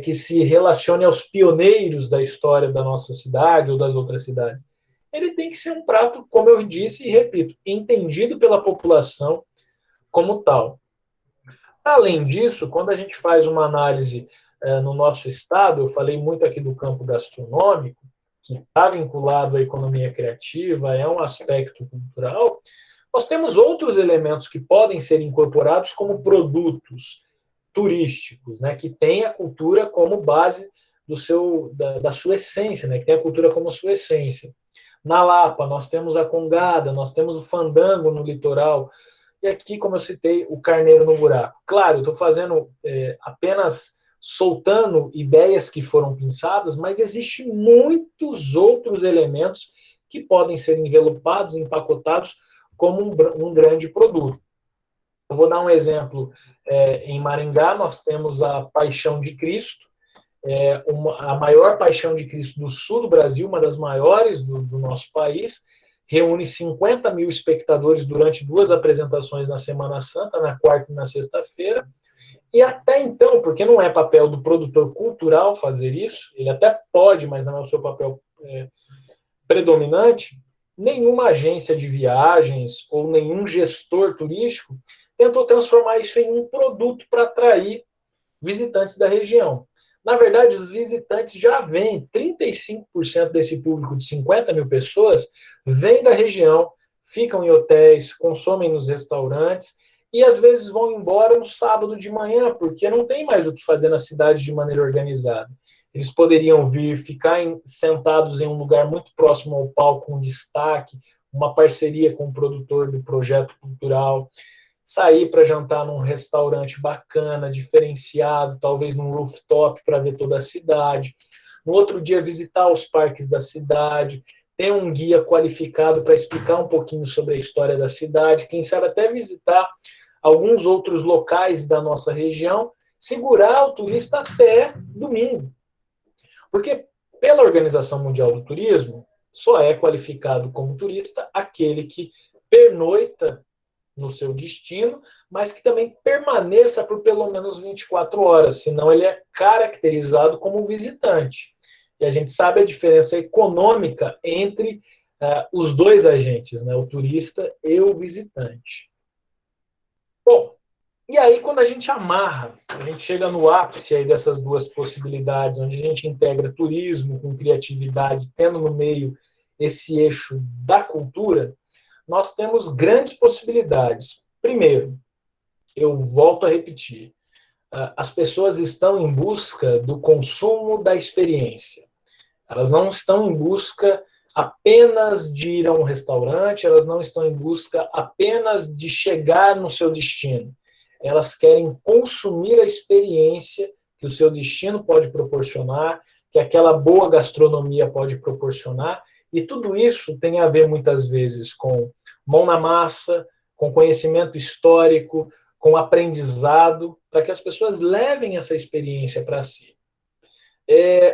que se relacione aos pioneiros da história da nossa cidade ou das outras cidades. Ele tem que ser um prato, como eu disse e repito, entendido pela população como tal. Além disso, quando a gente faz uma análise no nosso estado, eu falei muito aqui do campo gastronômico, que está vinculado à economia criativa, é um aspecto cultural, nós temos outros elementos que podem ser incorporados como produtos turísticos, né, que tem a cultura como base da sua essência, né, que tem a cultura como sua essência. Na Lapa, nós temos a congada, nós temos o fandango no litoral, e aqui, como eu citei, o carneiro no buraco. Claro, eu estou fazendo apenas soltando ideias que foram pensadas, mas existem muitos outros elementos que podem ser envelopados, empacotados como um grande produto. Eu vou dar um exemplo. Em Maringá, nós temos a Paixão de Cristo, a maior Paixão de Cristo do sul do Brasil, uma das maiores do nosso país, reúne 50 mil espectadores durante 2 apresentações na Semana Santa, na quarta e na sexta-feira. E até então, porque não é papel do produtor cultural fazer isso, ele até pode, mas não é o seu papel predominante, nenhuma agência de viagens ou nenhum gestor turístico tentou transformar isso em um produto para atrair visitantes da região. Na verdade, os visitantes já vêm, 35% desse público de 50 mil pessoas vem da região, ficam em hotéis, consomem nos restaurantes e às vezes vão embora no sábado de manhã, porque não tem mais o que fazer na cidade de maneira organizada. Eles poderiam vir, ficar sentados em um lugar muito próximo ao palco, com destaque, uma parceria com o produtor do projeto cultural, sair para jantar num restaurante bacana, diferenciado, talvez num rooftop para ver toda a cidade. No outro dia, visitar os parques da cidade, ter um guia qualificado para explicar um pouquinho sobre a história da cidade, quem sabe até visitar alguns outros locais da nossa região, segurar o turista até domingo. Porque, pela Organização Mundial do Turismo, só é qualificado como turista aquele que pernoita no seu destino, mas que também permaneça por pelo menos 24 horas, senão ele é caracterizado como visitante. E a gente sabe a diferença econômica entre os dois agentes, né, o turista e o visitante. Bom, e aí quando a gente amarra, a gente chega no ápice aí dessas duas possibilidades, onde a gente integra turismo com criatividade, tendo no meio esse eixo da cultura, nós temos grandes possibilidades. Primeiro, eu volto a repetir, as pessoas estão em busca do consumo da experiência. Elas não estão em busca apenas de ir a um restaurante, elas não estão em busca apenas de chegar no seu destino. Elas querem consumir a experiência que o seu destino pode proporcionar, que aquela boa gastronomia pode proporcionar, e tudo isso tem a ver muitas vezes com mão na massa, com conhecimento histórico, com aprendizado, para que as pessoas levem essa experiência para si.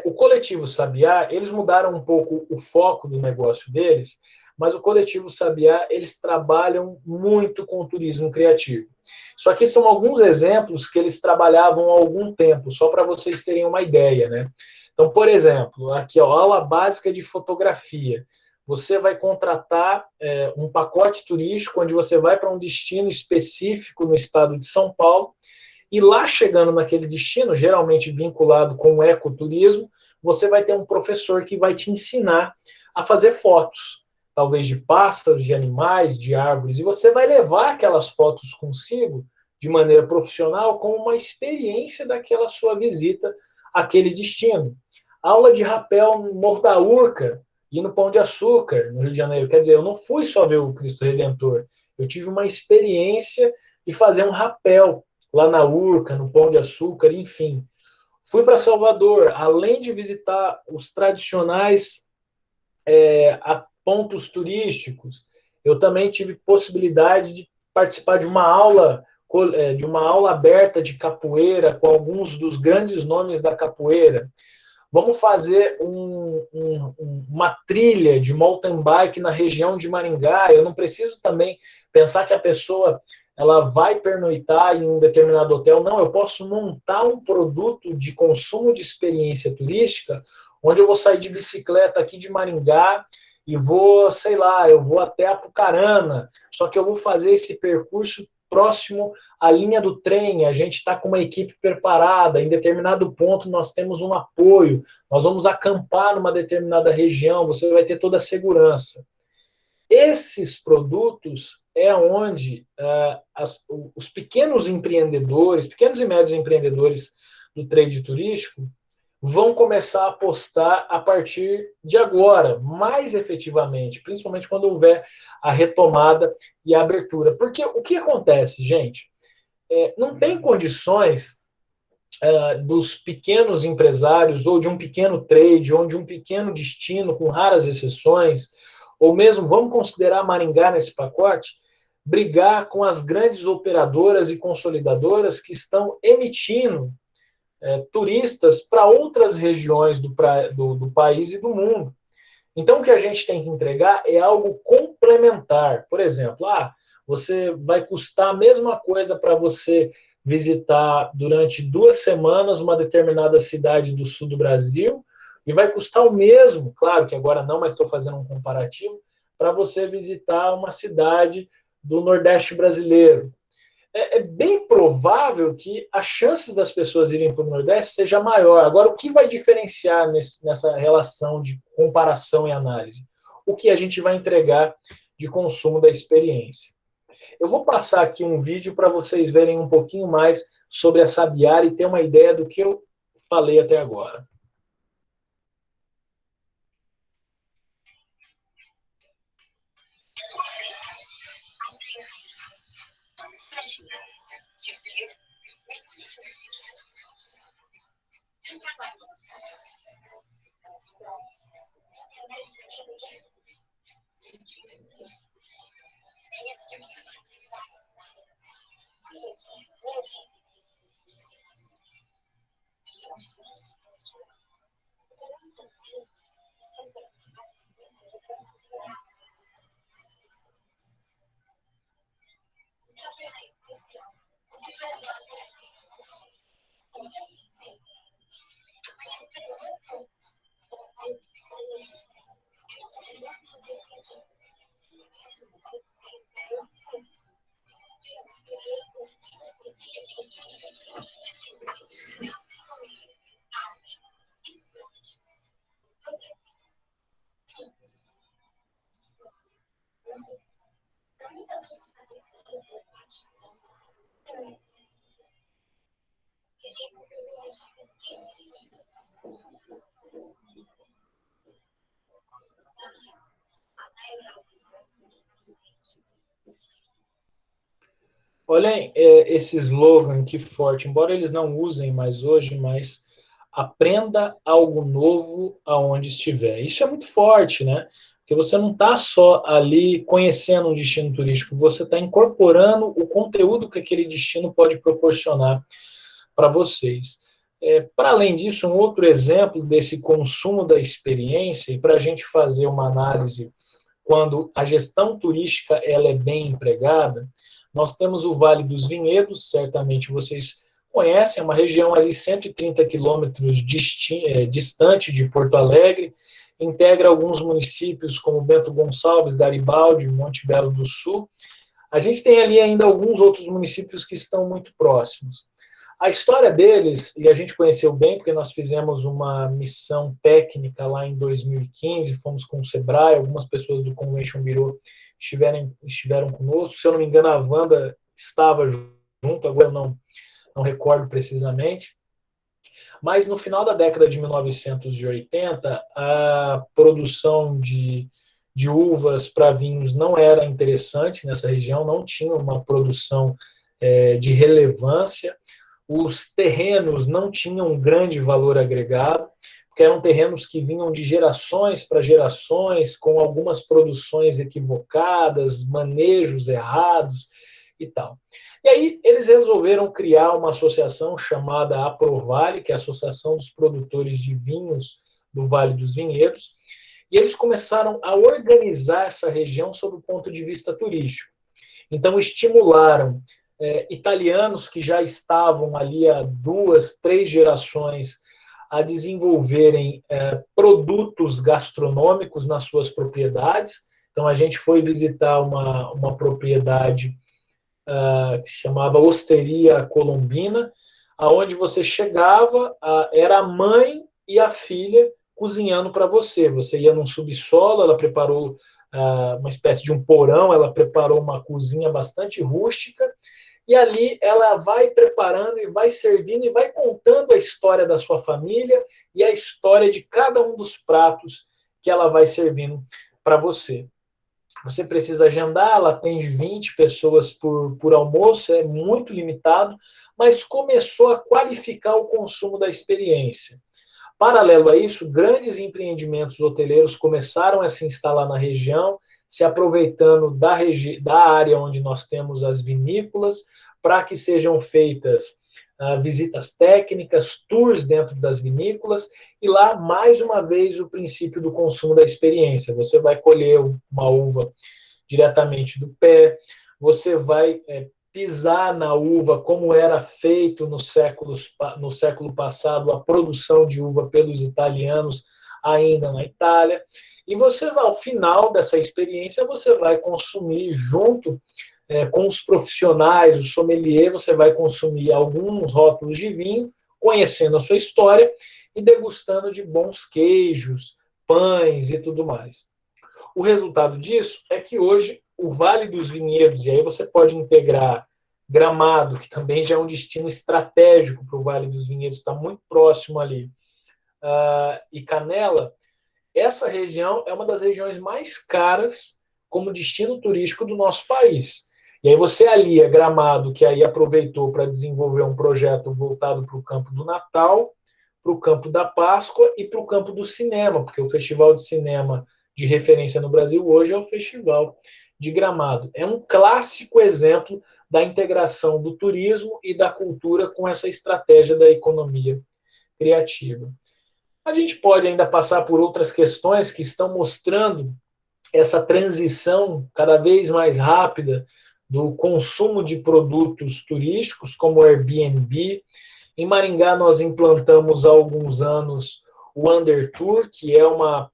O Coletivo Sabiá, eles mudaram um pouco o foco do negócio deles, mas o Coletivo Sabiá, eles trabalham muito com o turismo criativo. Só que são alguns exemplos que eles trabalhavam há algum tempo, só para vocês terem uma ideia, né? Então, por exemplo, aqui, ó, aula básica de fotografia. Você vai contratar um pacote turístico onde você vai para um destino específico no estado de São Paulo, e lá chegando naquele destino, geralmente vinculado com o ecoturismo, você vai ter um professor que vai te ensinar a fazer fotos, talvez de pássaros, de animais, de árvores, e você vai levar aquelas fotos consigo de maneira profissional como uma experiência daquela sua visita àquele destino. Aula de rapel no Morro da Urca e no Pão de Açúcar, no Rio de Janeiro. Quer dizer, eu não fui só ver o Cristo Redentor, eu tive uma experiência de fazer um rapel lá na Urca, no Pão de Açúcar, enfim. Fui para Salvador, além de visitar os tradicionais pontos turísticos, eu também tive possibilidade de participar de uma aula aberta de capoeira com alguns dos grandes nomes da capoeira. Vamos fazer uma trilha de mountain bike na região de Maringá. Eu não preciso também pensar que a pessoa ela vai pernoitar em um determinado hotel. Não, eu posso montar um produto de consumo de experiência turística, onde eu vou sair de bicicleta aqui de Maringá e vou, sei lá, eu vou até Apucarana, só que eu vou fazer esse percurso próximo à linha do trem, a gente está com uma equipe preparada, em determinado ponto nós temos um apoio, nós vamos acampar numa determinada região, você vai ter toda a segurança. Esses produtos é onde os pequenos empreendedores, pequenos e médios empreendedores do trade turístico vão começar a apostar a partir de agora, mais efetivamente, principalmente quando houver a retomada e a abertura. Porque o que acontece, gente? Não tem condições dos pequenos empresários ou de um pequeno trade ou de um pequeno destino, com raras exceções, ou mesmo, vamos considerar Maringá nesse pacote, brigar com as grandes operadoras e consolidadoras que estão emitindo turistas para outras regiões do país e do mundo. Então, o que a gente tem que entregar é algo complementar. Por exemplo, você vai custar a mesma coisa para você visitar durante 2 semanas uma determinada cidade do sul do Brasil, e vai custar o mesmo, claro que agora não, mas estou fazendo um comparativo, para você visitar uma cidade do Nordeste brasileiro. É bem provável que as chances das pessoas irem para o Nordeste seja maior. Agora, o que vai diferenciar nessa relação de comparação e análise? O que a gente vai entregar de consumo da experiência. Eu vou passar aqui um vídeo para vocês verem um pouquinho mais sobre a Sabiá e ter uma ideia do que eu falei até agora. Olhem esse slogan, que forte, embora eles não usem mais hoje, mas aprenda algo novo aonde estiver. Isso é muito forte, né? Porque você não está só ali conhecendo um destino turístico, você está incorporando o conteúdo que aquele destino pode proporcionar para vocês. Para além disso, um outro exemplo desse consumo da experiência, e para a gente fazer uma análise quando a gestão turística ela é bem empregada, nós temos o Vale dos Vinhedos, certamente vocês conhecem, é uma região ali 130 quilômetros distante de Porto Alegre, integra alguns municípios como Bento Gonçalves, Garibaldi, Monte Belo do Sul. A gente tem ali ainda alguns outros municípios que estão muito próximos. A história deles, e a gente conheceu bem, porque nós fizemos uma missão técnica lá em 2015, fomos com o Sebrae, algumas pessoas do Convention Bureau estiveram conosco, se eu não me engano a Wanda estava junto, agora eu não recordo precisamente, mas no final da década de 1980, a produção de uvas para vinhos não era interessante nessa região, não tinha uma produção de relevância, os terrenos não tinham um grande valor agregado, porque eram terrenos que vinham de gerações para gerações, com algumas produções equivocadas, manejos errados e tal. E aí eles resolveram criar uma associação chamada Aprovale, que é a Associação dos Produtores de Vinhos do Vale dos Vinhedos, e eles começaram a organizar essa região sob o ponto de vista turístico. Então estimularam italianos que já estavam ali há 2, 3 gerações a desenvolverem produtos gastronômicos nas suas propriedades. Então, a gente foi visitar uma propriedade que se chamava Osteria Colombina, aonde você chegava, era a mãe e a filha cozinhando para você. Você ia num subsolo, ela preparou uma espécie de um porão, ela preparou uma cozinha bastante rústica, e ali ela vai preparando e vai servindo e vai contando a história da sua família e a história de cada um dos pratos que ela vai servindo para você. Você precisa agendar, ela atende 20 pessoas por almoço, é muito limitado, mas começou a qualificar o consumo da experiência. Paralelo a isso, grandes empreendimentos hoteleiros começaram a se instalar na região, se aproveitando da área onde nós temos as vinícolas, para que sejam feitas visitas técnicas, tours dentro das vinícolas, e lá, mais uma vez, o princípio do consumo da experiência. Você vai colher uma uva diretamente do pé, você vai pisar na uva como era feito no século passado a produção de uva pelos italianos ainda na Itália, e você vai, ao final dessa experiência, você vai consumir junto com os profissionais, o sommelier, você vai consumir alguns rótulos de vinho, conhecendo a sua história e degustando de bons queijos, pães e tudo mais. O resultado disso é que hoje o Vale dos Vinhedos, e aí você pode integrar Gramado, que também já é um destino estratégico para o Vale dos Vinhedos, está muito próximo ali, e Canela, essa região é uma das regiões mais caras como destino turístico do nosso país. E aí você alia Gramado, que aí aproveitou para desenvolver um projeto voltado para o campo do Natal, para o campo da Páscoa e para o campo do cinema, porque o festival de cinema de referência no Brasil hoje é o Festival de Gramado. É um clássico exemplo da integração do turismo e da cultura com essa estratégia da economia criativa. A gente pode ainda passar por outras questões que estão mostrando essa transição cada vez mais rápida do consumo de produtos turísticos, como o Airbnb. Em Maringá, nós implantamos há alguns anos o Undertour, que é uma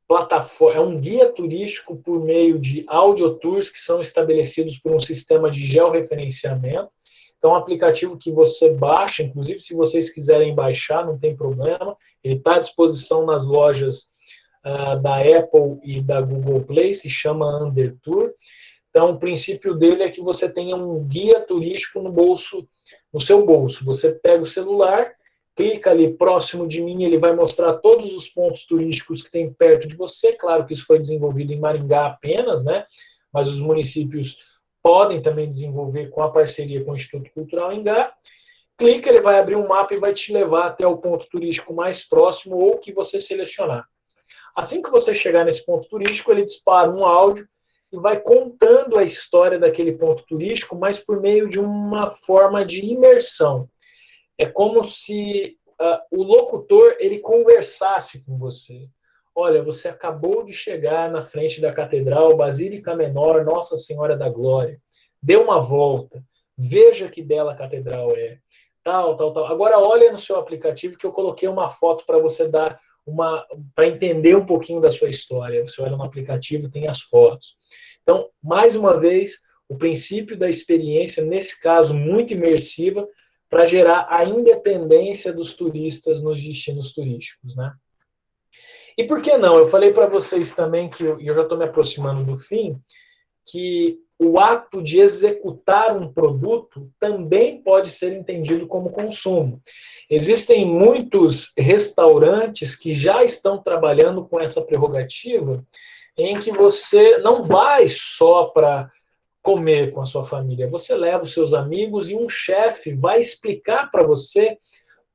plataforma, é um guia turístico por meio de audiotours que são estabelecidos por um sistema de georreferenciamento. Então, é um aplicativo que você baixa, inclusive se vocês quiserem baixar, não tem problema, ele está à disposição nas lojas da Apple e da Google Play, se chama Undertour. Então, o princípio dele é que você tenha um guia turístico no seu bolso. Você pega o celular, clica ali próximo de mim, ele vai mostrar todos os pontos turísticos que tem perto de você. Claro que isso foi desenvolvido em Maringá apenas, né? Mas os municípios podem também desenvolver com a parceria com o Instituto Cultural Ingá. Clica, ele vai abrir um mapa e vai te levar até o ponto turístico mais próximo ou que você selecionar. Assim que você chegar nesse ponto turístico, ele dispara um áudio e vai contando a história daquele ponto turístico, mas por meio de uma forma de imersão. É como se o locutor ele conversasse com você. Olha, você acabou de chegar na frente da Catedral Basílica Menor Nossa Senhora da Glória. Dê uma volta, veja que bela catedral é. Tal, tal, tal. Agora olha no seu aplicativo que eu coloquei uma foto para você dar para entender um pouquinho da sua história. Você olha no aplicativo, tem as fotos. Então, mais uma vez, o princípio da experiência, nesse caso, muito imersiva, para gerar a independência dos turistas nos destinos turísticos, né? E por que não? Eu falei para vocês também que eu já estou me aproximando do fim, que o ato de executar um produto também pode ser entendido como consumo. Existem muitos restaurantes que já estão trabalhando com essa prerrogativa, em que você não vai só para comer com a sua família, você leva os seus amigos e um chefe vai explicar para você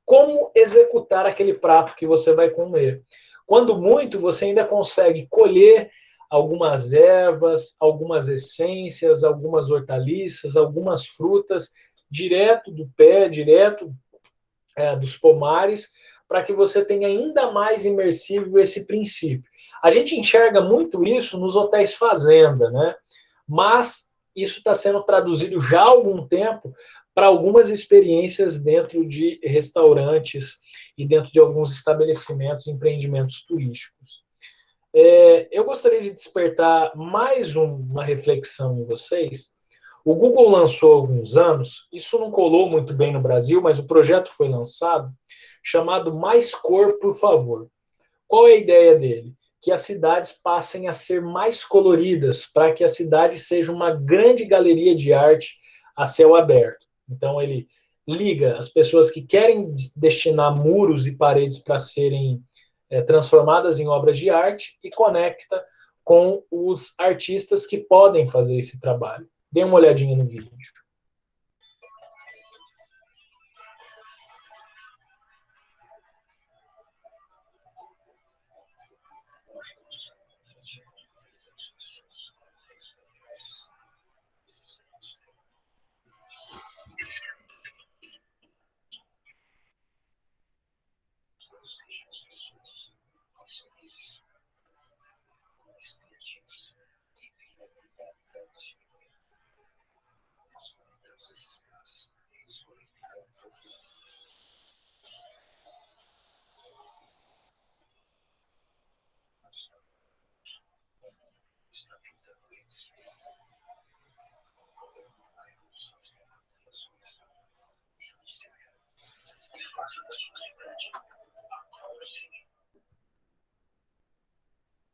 como executar aquele prato que você vai comer. Quando muito, você ainda consegue colher algumas ervas, algumas essências, algumas hortaliças, algumas frutas, direto do pé, direto dos pomares, para que você tenha ainda mais imersivo esse princípio. A gente enxerga muito isso nos hotéis fazenda, né? Mas isso está sendo traduzido já há algum tempo para algumas experiências dentro de restaurantes e dentro de alguns estabelecimentos, empreendimentos turísticos. Eu gostaria de despertar mais uma reflexão em vocês. O Google lançou há alguns anos, isso não colou muito bem no Brasil, mas o projeto foi lançado, chamado Mais Cor, por Favor. Qual é a ideia dele? Que as cidades passem a ser mais coloridas, para que a cidade seja uma grande galeria de arte a céu aberto. Então, ele liga as pessoas que querem destinar muros e paredes para serem transformadas em obras de arte e conecta com os artistas que podem fazer esse trabalho. Dê uma olhadinha no vídeo.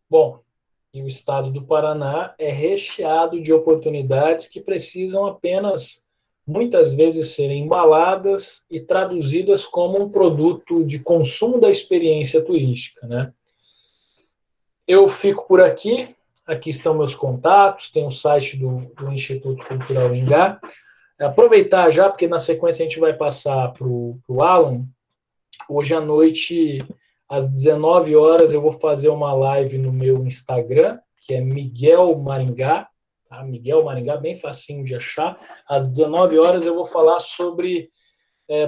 Bom, e o estado do Paraná é recheado de oportunidades que precisam apenas, muitas vezes, serem embaladas e traduzidas como um produto de consumo da experiência turística, né? Eu fico por aqui. Aqui estão meus contatos, tem o site do Instituto Cultural Ingá. Aproveitar já, porque na sequência a gente vai passar para o Alan. Hoje à noite, às 19 horas, eu vou fazer uma live no meu Instagram, que é Miguel Maringá. Tá? Miguel Maringá, bem facinho de achar. Às 19 horas eu vou falar sobre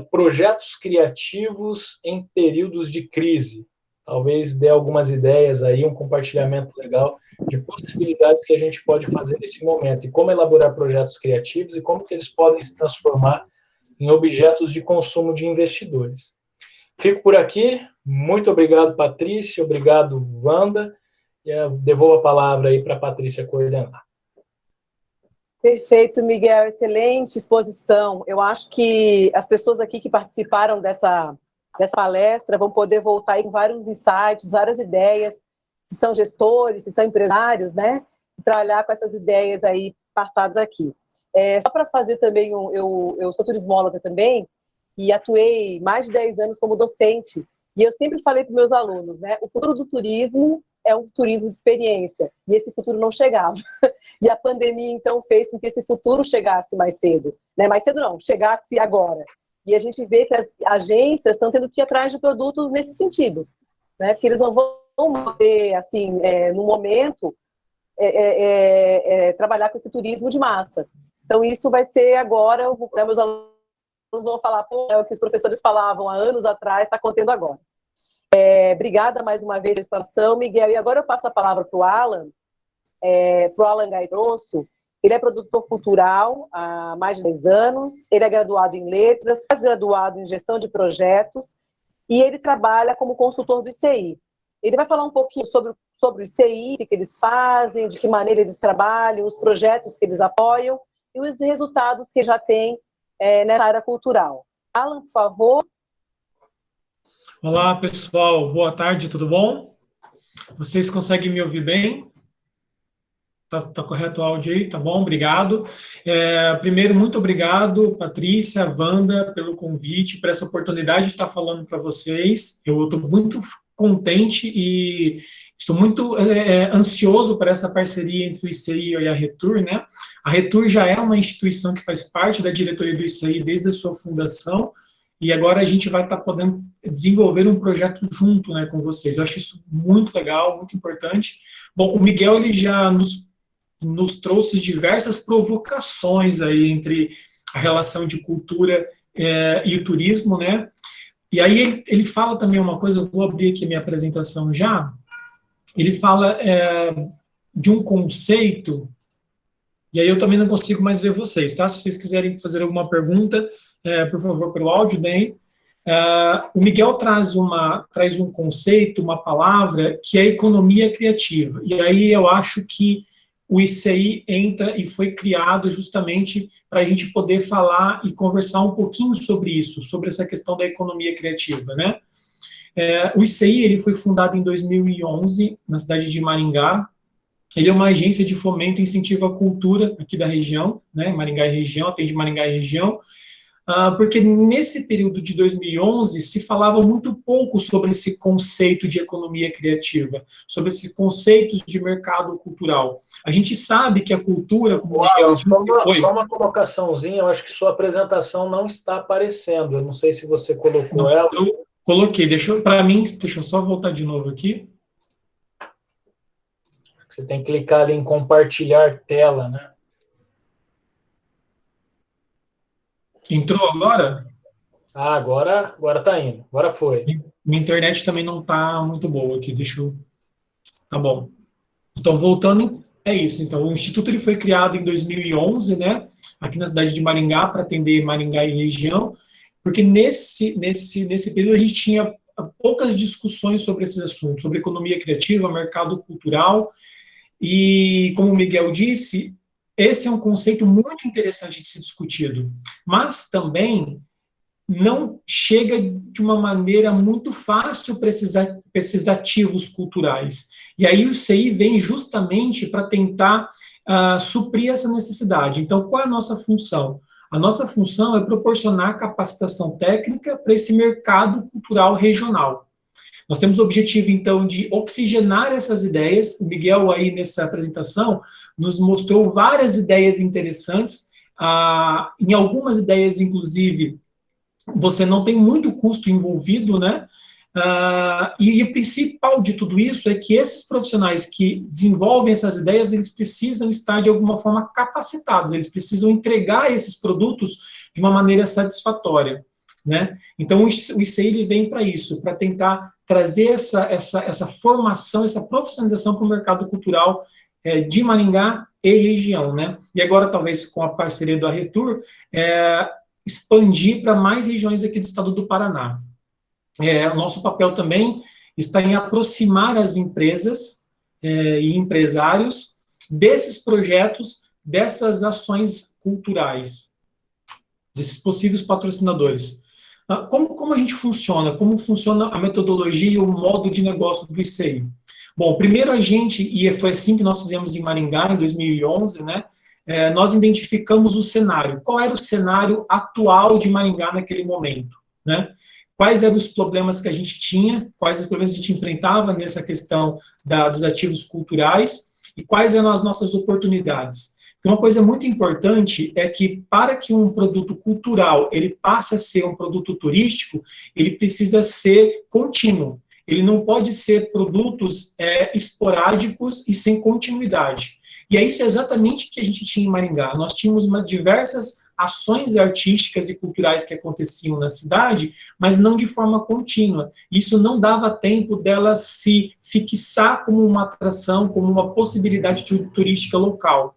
projetos criativos em períodos de crise. Talvez dê algumas ideias aí, um compartilhamento legal de possibilidades que a gente pode fazer nesse momento e como elaborar projetos criativos e como que eles podem se transformar em objetos de consumo de investidores. Fico por aqui. Muito obrigado, Patrícia. Obrigado, Wanda. Devolvo a palavra aí para a Patrícia coordenar. Perfeito, Miguel. Excelente exposição. Eu acho que as pessoas aqui que participaram dessa palestra vão poder voltar aí com vários insights, várias ideias, se são gestores, se são empresários, né? Para olhar com essas ideias aí passadas aqui. Só para fazer também, eu sou turismóloga também e atuei mais de 10 anos como docente. E eu sempre falei para os meus alunos, né? O futuro do turismo é um turismo de experiência. E esse futuro não chegava. E a pandemia, então, fez com que esse futuro chegasse mais cedo. Né? Mais cedo não, chegasse agora. E a gente vê que as agências estão tendo que ir atrás de produtos nesse sentido. Né? Porque eles não vão poder, assim, no momento, trabalhar com esse turismo de massa. Então, isso vai ser agora, né, meus alunos vão falar, pô, é o que os professores falavam há anos atrás, está acontecendo agora. Obrigada mais uma vez pela explanação, Miguel. E agora eu passo a palavra para o Alan Gaidrosso. Ele é produtor cultural há mais de 10 anos, ele é graduado em letras, pós-graduado em gestão de projetos, e ele trabalha como consultor do ICI. Ele vai falar um pouquinho sobre o ICI, o que eles fazem, de que maneira eles trabalham, os projetos que eles apoiam e os resultados que já têm nessa área cultural. Alan, por favor. Olá, pessoal. Boa tarde, tudo bom? Vocês conseguem me ouvir bem? Tá correto o áudio aí? Tá bom, obrigado. Primeiro, muito obrigado, Patrícia, Wanda, pelo convite, por essa oportunidade de estar falando para vocês. Eu estou muito contente e estou muito ansioso para essa parceria entre o ICI e a Retur, né? A Retur já é uma instituição que faz parte da diretoria do ICI desde a sua fundação, e agora a gente vai estar podendo desenvolver um projeto junto, né, com vocês. Eu acho isso muito legal, muito importante. Bom, o Miguel, ele já nos trouxe diversas provocações aí entre a relação de cultura e o turismo, né? E aí ele fala também uma coisa, eu vou abrir aqui a minha apresentação já, ele fala de um conceito, e aí eu também não consigo mais ver vocês, tá? Se vocês quiserem fazer alguma pergunta, por favor, pelo áudio, deem. O Miguel traz um conceito, uma palavra, que é economia criativa. E aí eu acho que o ICI entra e foi criado justamente para a gente poder falar e conversar um pouquinho sobre isso, sobre essa questão da economia criativa, né? O ICI, ele foi fundado em 2011, na cidade de Maringá. Ele é uma agência de fomento e incentivo à cultura aqui da região, né? Maringá e região, atende Maringá e região. Porque nesse período de 2011 se falava muito pouco sobre esse conceito de economia criativa, sobre esse conceito de mercado cultural. A gente sabe que a cultura... Como só uma colocaçãozinha, eu acho que sua apresentação não está aparecendo, eu não sei se você colocou ela. Eu coloquei, deixa eu só voltar de novo aqui. Você tem que clicar ali em compartilhar tela, né? Entrou agora? Agora tá indo. Agora foi. Minha internet também não está muito boa aqui, Tá bom. Então, voltando, é isso. Então, o Instituto ele foi criado em 2011, né? Aqui na cidade de Maringá, para atender Maringá e região, porque nesse período a gente tinha poucas discussões sobre esses assuntos, sobre economia criativa, mercado cultural, e, como o Miguel disse, esse é um conceito muito interessante de ser discutido, mas também não chega de uma maneira muito fácil para esses ativos culturais. E aí o CI vem justamente para tentar suprir essa necessidade. Então, qual é a nossa função? A nossa função é proporcionar capacitação técnica para esse mercado cultural regional. Nós temos o objetivo, então, de oxigenar essas ideias. O Miguel, aí, nessa apresentação, nos mostrou várias ideias interessantes. Em algumas ideias, inclusive, você não tem muito custo envolvido, né? E o principal de tudo isso é que esses profissionais que desenvolvem essas ideias, eles precisam estar, de alguma forma, capacitados, eles precisam entregar esses produtos de uma maneira satisfatória, né? Então, o ICI ele vem para isso, para tentar trazer essa formação, essa profissionalização para o mercado cultural de Maringá e região, né? E agora, talvez, com a parceria do Arretur, expandir para mais regiões aqui do estado do Paraná. O nosso papel também está em aproximar as empresas e empresários desses projetos, dessas ações culturais, desses possíveis patrocinadores. Como a gente funciona? Como funciona a metodologia e o modo de negócio do ICI? Bom, primeiro e foi assim que nós fizemos em Maringá, em 2011, né? Nós identificamos o cenário. Qual era o cenário atual de Maringá naquele momento, né? Quais eram os problemas que a gente tinha, quais os problemas a gente enfrentava nessa questão dos ativos culturais e quais eram as nossas oportunidades. Uma coisa muito importante é que, para que um produto cultural ele passe a ser um produto turístico, ele precisa ser contínuo. ele não pode ser produtos esporádicos e sem continuidade. E é isso exatamente que a gente tinha em Maringá. Nós tínhamos diversas ações artísticas e culturais que aconteciam na cidade, mas não de forma contínua. Isso não dava tempo dela se fixar como uma atração, como uma possibilidade turística local.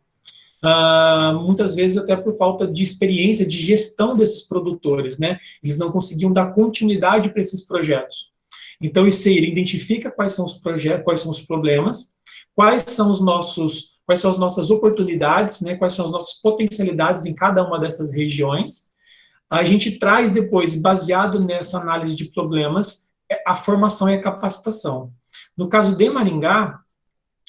Muitas vezes até por falta de experiência, de gestão desses produtores, né? Eles não conseguiam dar continuidade para esses projetos. Então, isso aí, ele identifica quais são os projetos, quais são os problemas, quais são as nossas oportunidades, né? Quais são as nossas potencialidades em cada uma dessas regiões. A gente traz depois, baseado nessa análise de problemas, a formação e a capacitação. No caso de Maringá,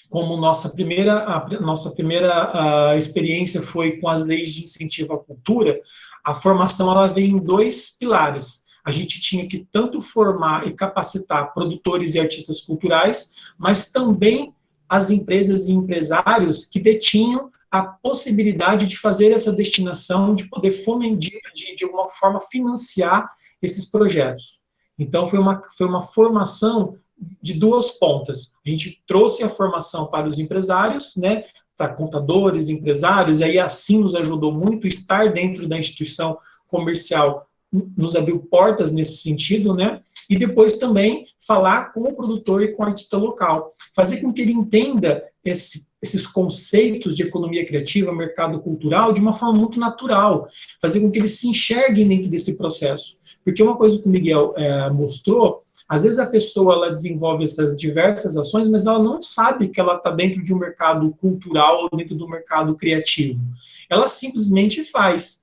como nossa primeira experiência foi com as leis de incentivo à cultura, a formação ela vem em 2 pilares. A gente tinha que tanto formar e capacitar produtores e artistas culturais, mas também as empresas e empresários que detinham a possibilidade de fazer essa destinação, de poder fomentar, de alguma forma financiar esses projetos. Então, foi uma formação de 2 pontas. A gente trouxe a formação para os empresários, né, para contadores, empresários, e aí assim nos ajudou muito estar dentro da instituição comercial, nos abriu portas nesse sentido, né, e depois também falar com o produtor e com o artista local, fazer com que ele entenda esses conceitos de economia criativa, mercado cultural, de uma forma muito natural, fazer com que ele se enxergue dentro desse processo. Porque uma coisa que o Miguel mostrou, às vezes a pessoa ela desenvolve essas diversas ações, mas ela não sabe que ela está dentro de um mercado cultural ou dentro do mercado criativo. Ela simplesmente faz.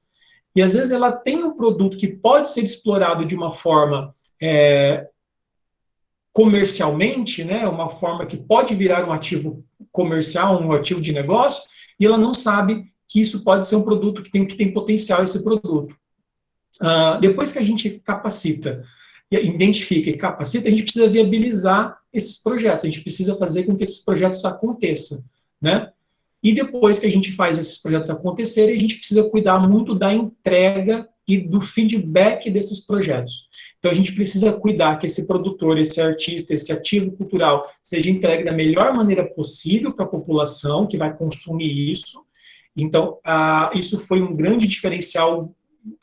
E às vezes ela tem um produto que pode ser explorado de uma forma comercialmente, né, uma forma que pode virar um ativo comercial, um ativo de negócio, e ela não sabe que isso pode ser um produto que tem potencial, esse produto. Depois que a gente capacita, identifica e capacita, a gente precisa viabilizar esses projetos, a gente precisa fazer com que esses projetos aconteçam, né? E depois que a gente faz esses projetos acontecerem, a gente precisa cuidar muito da entrega e do feedback desses projetos. Então, a gente precisa cuidar que esse produtor, esse artista, esse ativo cultural seja entregue da melhor maneira possível para a população que vai consumir isso. Então, isso foi um grande diferencial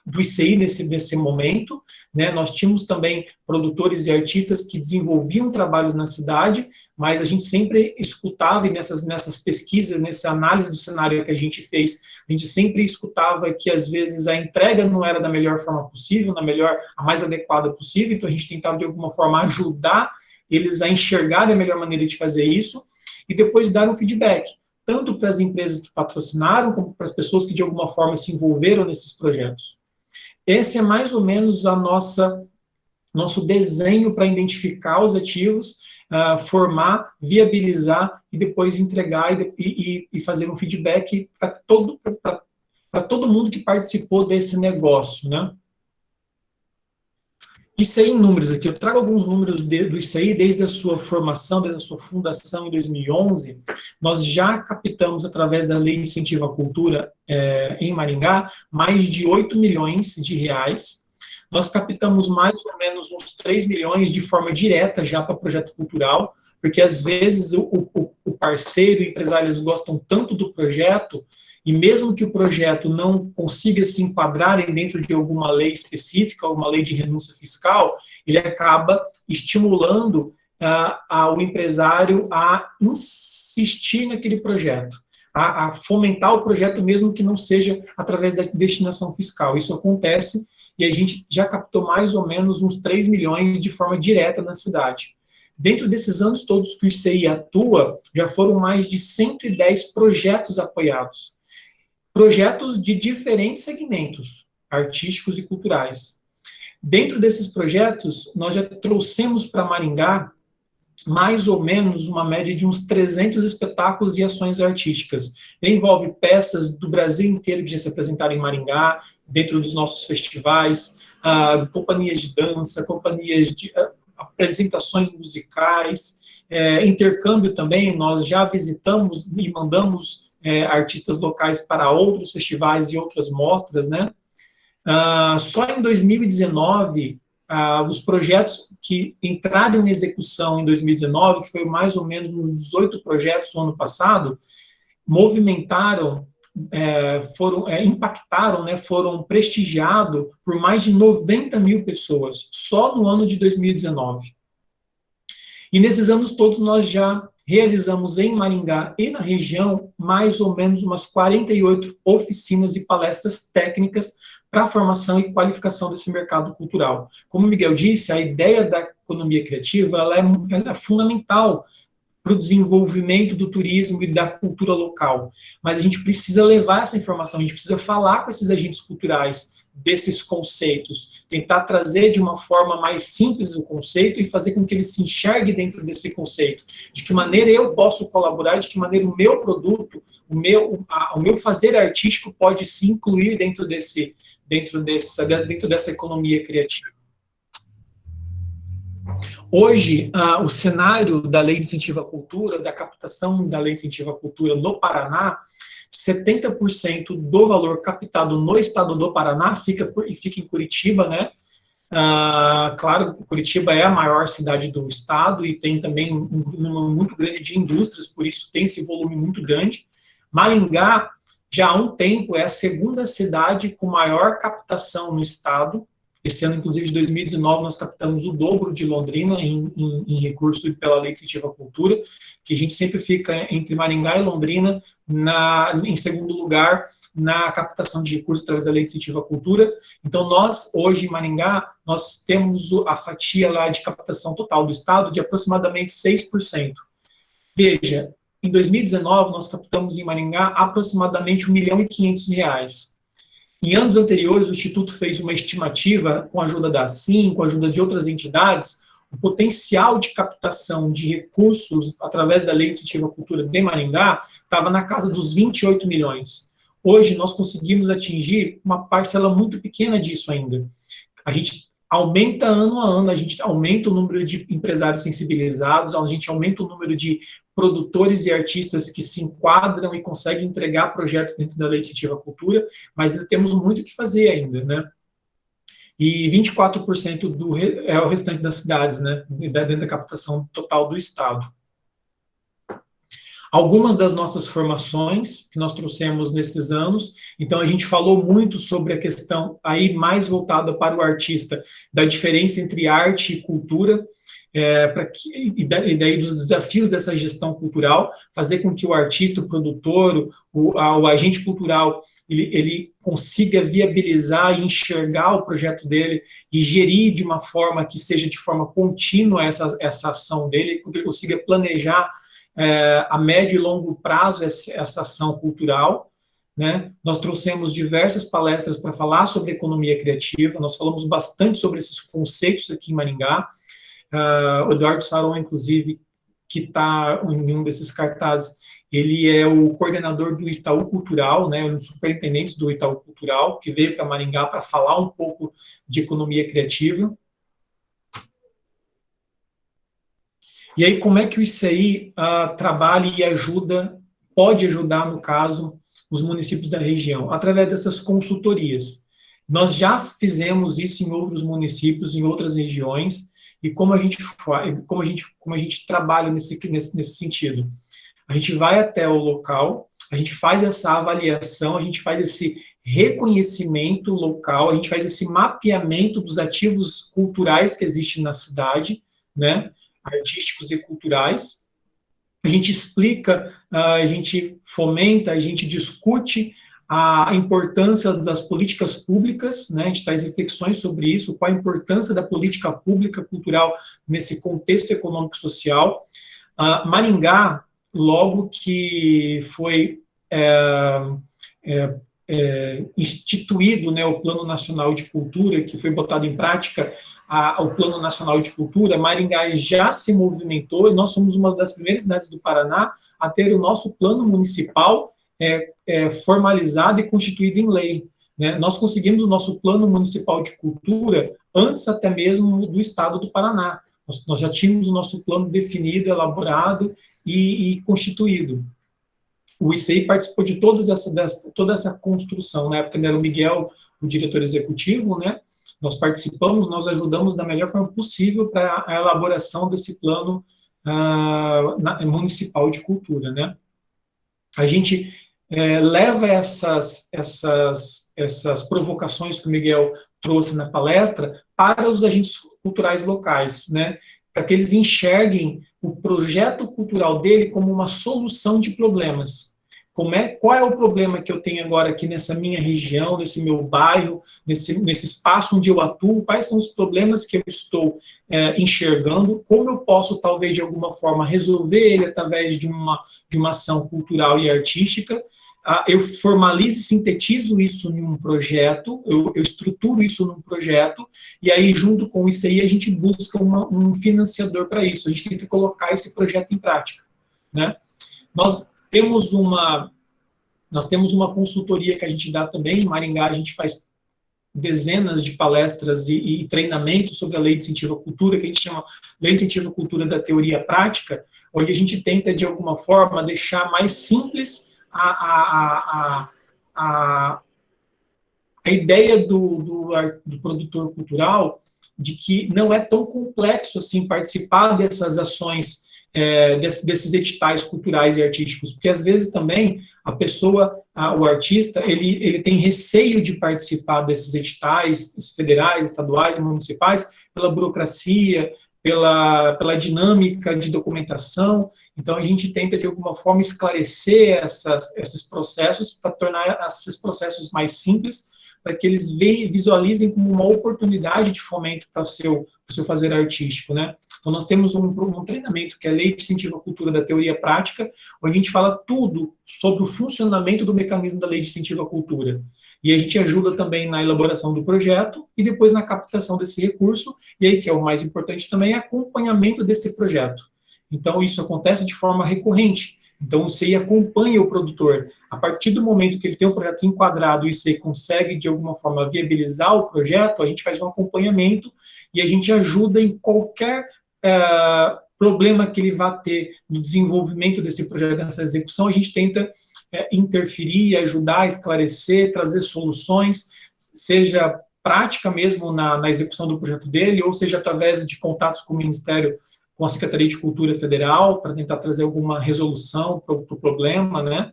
do ICI nesse momento, né? Nós tínhamos também produtores e artistas que desenvolviam trabalhos na cidade, mas a gente sempre escutava, e nessas pesquisas, nessa análise do cenário que a gente fez, a gente sempre escutava que às vezes a entrega não era da melhor forma possível, a mais adequada possível, então a gente tentava de alguma forma ajudar eles a enxergar a melhor maneira de fazer isso, e depois dar um feedback, tanto para as empresas que patrocinaram, como para as pessoas que de alguma forma se envolveram nesses projetos. Esse é mais ou menos nosso desenho para identificar os ativos, formar, viabilizar e depois entregar e fazer um feedback para todo mundo que participou desse negócio, né? ICI em números aqui, eu trago alguns números do ICI desde a sua formação, desde a sua fundação em 2011, nós já captamos, através da Lei de Incentivo à Cultura em Maringá, mais de 8 milhões de reais. Nós captamos mais ou menos uns 3 milhões de forma direta já para projeto cultural, porque às vezes o parceiro, o empresário, eles gostam tanto do projeto, e mesmo que o projeto não consiga se enquadrar dentro de alguma lei específica, alguma lei de renúncia fiscal, ele acaba estimulando o empresário a insistir naquele projeto, a fomentar o projeto mesmo que não seja através da destinação fiscal. Isso acontece e a gente já captou mais ou menos uns 3 milhões de forma direta na cidade. Dentro desses anos todos que o ICI atua, já foram mais de 110 projetos apoiados. Projetos de diferentes segmentos, artísticos e culturais. Dentro desses projetos, nós já trouxemos para Maringá mais ou menos uma média de uns 300 espetáculos e ações artísticas. Envolve peças do Brasil inteiro que já se apresentaram em Maringá, dentro dos nossos festivais, companhias de dança, companhias de apresentações musicais, intercâmbio também, nós já visitamos e mandamos artistas locais para outros festivais e outras mostras, né? Só em 2019, os projetos que entraram em execução em 2019, que foi mais ou menos uns 18 projetos no ano passado, movimentaram, impactaram, né, foram prestigiados por mais de 90 mil pessoas, só no ano de 2019. E nesses anos todos nós já realizamos em Maringá e na região mais ou menos umas 48 oficinas e palestras técnicas para a formação e qualificação desse mercado cultural. Como o Miguel disse, a ideia da economia criativa ela é fundamental para o desenvolvimento do turismo e da cultura local. Mas a gente precisa levar essa informação, a gente precisa falar com esses agentes culturais desses conceitos, tentar trazer de uma forma mais simples o conceito e fazer com que ele se enxergue dentro desse conceito. De que maneira eu posso colaborar, de que maneira o meu produto, o meu fazer artístico pode se incluir dentro dessa economia criativa. Hoje, o cenário da Lei de Incentivo à Cultura, da captação da Lei de Incentivo à Cultura no Paraná, 70% do valor captado no estado do Paraná fica em Curitiba, né? Claro, Curitiba é a maior cidade do estado e tem também um número muito grande de indústrias, por isso tem esse volume muito grande. Maringá, já há um tempo, é a segunda cidade com maior captação no estado. Esse ano, inclusive, de 2019, nós captamos o dobro de Londrina em recurso pela Lei de Incentivo à Cultura, que a gente sempre fica entre Maringá e Londrina em segundo lugar na captação de recursos através da Lei de Incentivo à Cultura. Então, nós, hoje, em Maringá, nós temos a fatia lá de captação total do Estado de aproximadamente 6%. Veja, em 2019, nós captamos em Maringá aproximadamente R$ 1.500.000. Em anos anteriores, o Instituto fez uma estimativa, com a ajuda da ACIM, com a ajuda de outras entidades, o potencial de captação de recursos através da Lei de Incentivo à Cultura de Maringá estava na casa dos 28 milhões. Hoje, nós conseguimos atingir uma parcela muito pequena disso ainda. A gente aumenta ano a ano, a gente aumenta o número de empresários sensibilizados, a gente aumenta o número de produtores e artistas que se enquadram e conseguem entregar projetos dentro da Lei de Incentivo à Cultura, mas ainda temos muito o que fazer ainda, né? E 24% é o restante das cidades, né? Dentro da captação total do Estado. Algumas das nossas formações que nós trouxemos nesses anos, então a gente falou muito sobre a questão aí mais voltada para o artista, da diferença entre arte e cultura, e daí dos desafios dessa gestão cultural, fazer com que o artista, o produtor, o agente cultural, ele consiga viabilizar e enxergar o projeto dele e gerir de uma forma que seja de forma contínua essa ação dele, que ele consiga planejar a médio e longo prazo essa ação cultural, né? Nós trouxemos diversas palestras para falar sobre economia criativa, nós falamos bastante sobre esses conceitos aqui em Maringá. O Eduardo Saron, inclusive, que está em um desses cartazes, ele é o coordenador do Itaú Cultural, né, um dos superintendentes do Itaú Cultural, que veio para Maringá para falar um pouco de economia criativa. E aí, como é que o ICI trabalha e pode ajudar, no caso, os municípios da região? Através dessas consultorias. Nós já fizemos isso em outros municípios, em outras regiões, e como a gente trabalha nesse sentido? A gente vai até o local, a gente faz essa avaliação, a gente faz esse reconhecimento local, a gente faz esse mapeamento dos ativos culturais que existem na cidade, né? Artísticos e culturais, a gente explica, a gente fomenta, a gente discute a importância das políticas públicas, né? A gente traz reflexões sobre isso, qual a importância da política pública cultural nesse contexto econômico e social. Maringá, logo que foi instituído, né, o Plano Nacional de Cultura, que foi botado em prática o Plano Nacional de Cultura, Maringá já se movimentou, e nós somos uma das primeiras cidades do Paraná a ter o nosso plano municipal formalizado e constituído em lei, né? Nós conseguimos o nosso plano municipal de cultura antes até mesmo do estado do Paraná. Nós já tínhamos o nosso plano definido, elaborado e constituído. O ICI participou de toda essa construção. Na época era o Miguel, o diretor executivo, né? nós participamos, nós ajudamos da melhor forma possível para a elaboração desse plano municipal de cultura, né? A gente leva essas provocações que o Miguel trouxe na palestra para os agentes culturais locais, né? Para que eles enxerguem o projeto cultural dele como uma solução de problemas. Qual é o problema que eu tenho agora aqui nessa minha região, nesse meu bairro, nesse espaço onde eu atuo? Quais são os problemas que eu estou enxergando? Como eu posso, talvez, de alguma forma, resolver ele através de uma ação cultural e artística? Eu formalizo e sintetizo isso em um projeto, eu estruturo isso num projeto, e aí, junto com isso aí, a gente busca um financiador para isso. A gente tem que colocar esse projeto em prática, né? Nós temos uma consultoria que a gente dá também, em Maringá a gente faz dezenas de palestras e treinamentos sobre a Lei de Incentivo à Cultura, que a gente chama Lei de Incentivo à Cultura da Teoria Prática, onde a gente tenta, de alguma forma, deixar mais simples a ideia do produtor cultural, de que não é tão complexo assim participar dessas ações, desses editais culturais e artísticos, porque às vezes também a pessoa, o artista, ele tem receio de participar desses editais federais, estaduais e municipais pela burocracia, pela dinâmica de documentação. Então a gente tenta de alguma forma esclarecer esses processos para tornar esses processos mais simples, para que eles visualizem como uma oportunidade de fomento para o seu fazer artístico, né? Então, nós temos um treinamento que é a Lei de Incentivo à Cultura da Teoria Prática, onde a gente fala tudo sobre o funcionamento do mecanismo da Lei de Incentivo à Cultura. E a gente ajuda também na elaboração do projeto e depois na captação desse recurso, e aí, que é o mais importante também, é acompanhamento desse projeto. Então, isso acontece de forma recorrente. Então, você acompanha o produtor. A partir do momento que ele tem um projeto enquadrado e você consegue, de alguma forma, viabilizar o projeto, a gente faz um acompanhamento e a gente ajuda em qualquer problema que ele vá ter no desenvolvimento desse projeto, nessa execução. A gente tenta interferir, ajudar, esclarecer, trazer soluções, seja prática mesmo na execução do projeto dele, ou seja através de contatos com o Ministério, com a Secretaria de Cultura Federal, para tentar trazer alguma resolução para o problema, né?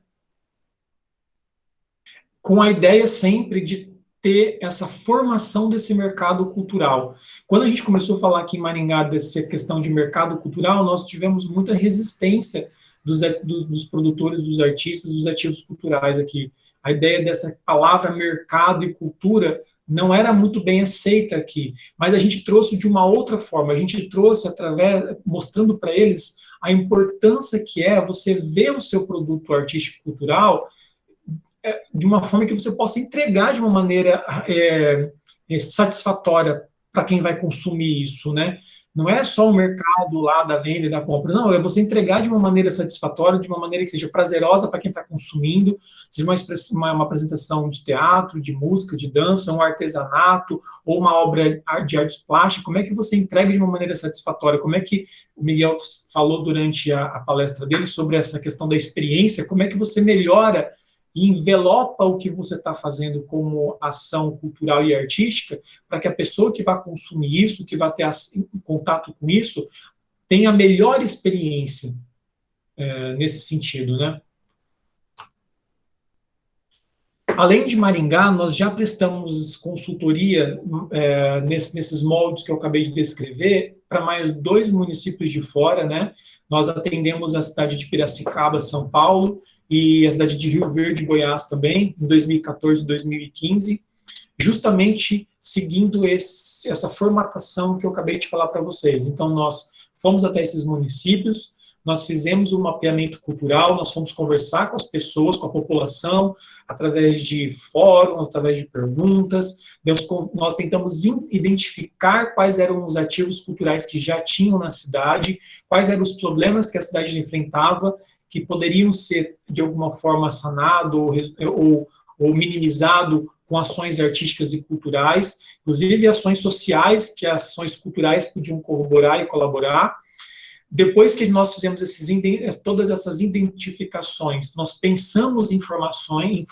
Com a ideia sempre de ter essa formação desse mercado cultural. Quando a gente começou a falar aqui em Maringá dessa questão de mercado cultural, nós tivemos muita resistência dos produtores, dos artistas, dos ativos culturais aqui. A ideia dessa palavra mercado e cultura não era muito bem aceita aqui, mas a gente trouxe de uma outra forma, a gente trouxe mostrando para eles a importância que é você ver o seu produto artístico-cultural de uma forma que você possa entregar de uma maneira satisfatória para quem vai consumir isso, né? Não é só o mercado lá da venda e da compra, não, é você entregar de uma maneira satisfatória, de uma maneira que seja prazerosa para quem está consumindo, seja uma apresentação de teatro, de música, de dança, um artesanato, ou uma obra de artes plásticas. Como é que você entrega de uma maneira satisfatória? Como é que o Miguel falou durante a palestra dele sobre essa questão da experiência, como é que você melhora e envelopa o que você está fazendo como ação cultural e artística, para que a pessoa que vai consumir isso, que vai ter contato com isso, tenha a melhor experiência nesse sentido, né? Além de Maringá, nós já prestamos consultoria nesses moldes que eu acabei de descrever para mais 2 municípios de fora, né? Nós atendemos a cidade de Piracicaba, São Paulo, e a cidade de Rio Verde, Goiás também, em 2014 e 2015, justamente seguindo essa formatação que eu acabei de falar para vocês. Então, nós fomos até esses municípios, nós fizemos um mapeamento cultural, nós fomos conversar com as pessoas, com a população, através de fóruns, através de perguntas, nós tentamos identificar quais eram os ativos culturais que já tinham na cidade, quais eram os problemas que a cidade enfrentava, que poderiam ser, de alguma forma, sanados ou minimizados com ações artísticas e culturais, inclusive ações sociais, que ações culturais podiam corroborar e colaborar. depois que nós fizemos todas essas identificações, nós pensamos em informações,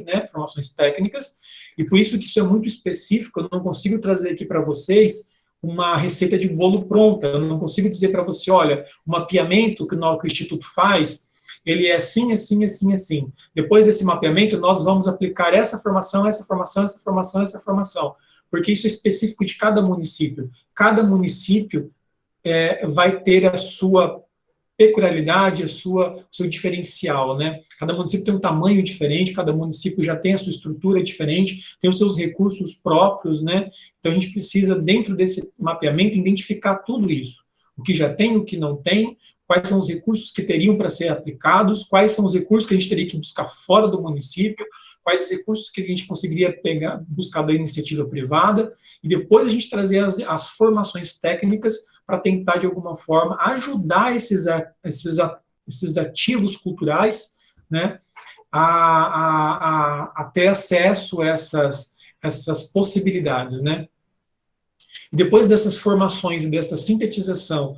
né, informações técnicas, e por isso que isso é muito específico, eu não consigo trazer aqui para vocês uma receita de bolo pronta, eu não consigo dizer para você, olha, o mapeamento que o Instituto faz, ele é assim, assim, assim, assim. Depois desse mapeamento, nós vamos aplicar essa formação, essa formação, essa formação, essa formação, porque isso é específico de cada município. Cada município vai ter a sua peculiaridade, o seu diferencial, né? Cada município tem um tamanho diferente, cada município já tem a sua estrutura diferente, tem os seus recursos próprios, né? Então a gente precisa, dentro desse mapeamento, identificar tudo isso. O que já tem, o que não tem, quais são os recursos que teriam para ser aplicados, quais são os recursos que a gente teria que buscar fora do município, quais os recursos que a gente conseguiria buscar da iniciativa privada, e depois a gente trazer as formações técnicas para tentar, de alguma forma, ajudar esses ativos culturais, né, a ter acesso a essas possibilidades, né. E depois dessas formações e dessa sintetização,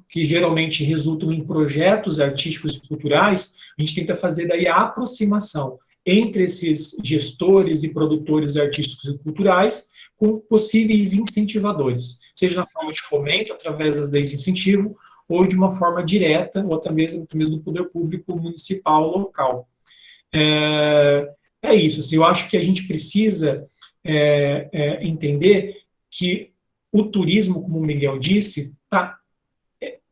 que geralmente resultam em projetos artísticos e culturais, a gente tenta fazer daí a aproximação entre esses gestores e produtores artísticos e culturais com possíveis incentivadores, seja na forma de fomento, através das leis de incentivo, ou de uma forma direta, ou até mesmo do poder público municipal, local. É isso, assim, eu acho que a gente precisa entender que o turismo, como o Miguel disse, está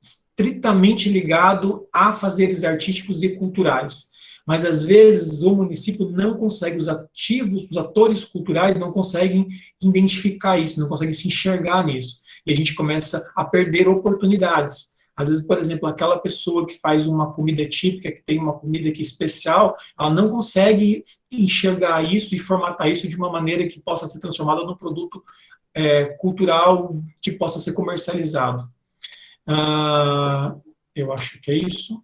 estritamente ligado a fazeres artísticos e culturais. Mas, às vezes, o município não consegue, os atores culturais não conseguem identificar isso, não conseguem se enxergar nisso. E a gente começa a perder oportunidades. Às vezes, por exemplo, aquela pessoa que faz uma comida típica, que tem uma comida que é especial, ela não consegue enxergar isso e formatar isso de uma maneira que possa ser transformada num produto cultural que possa ser comercializado. Eu acho que é isso.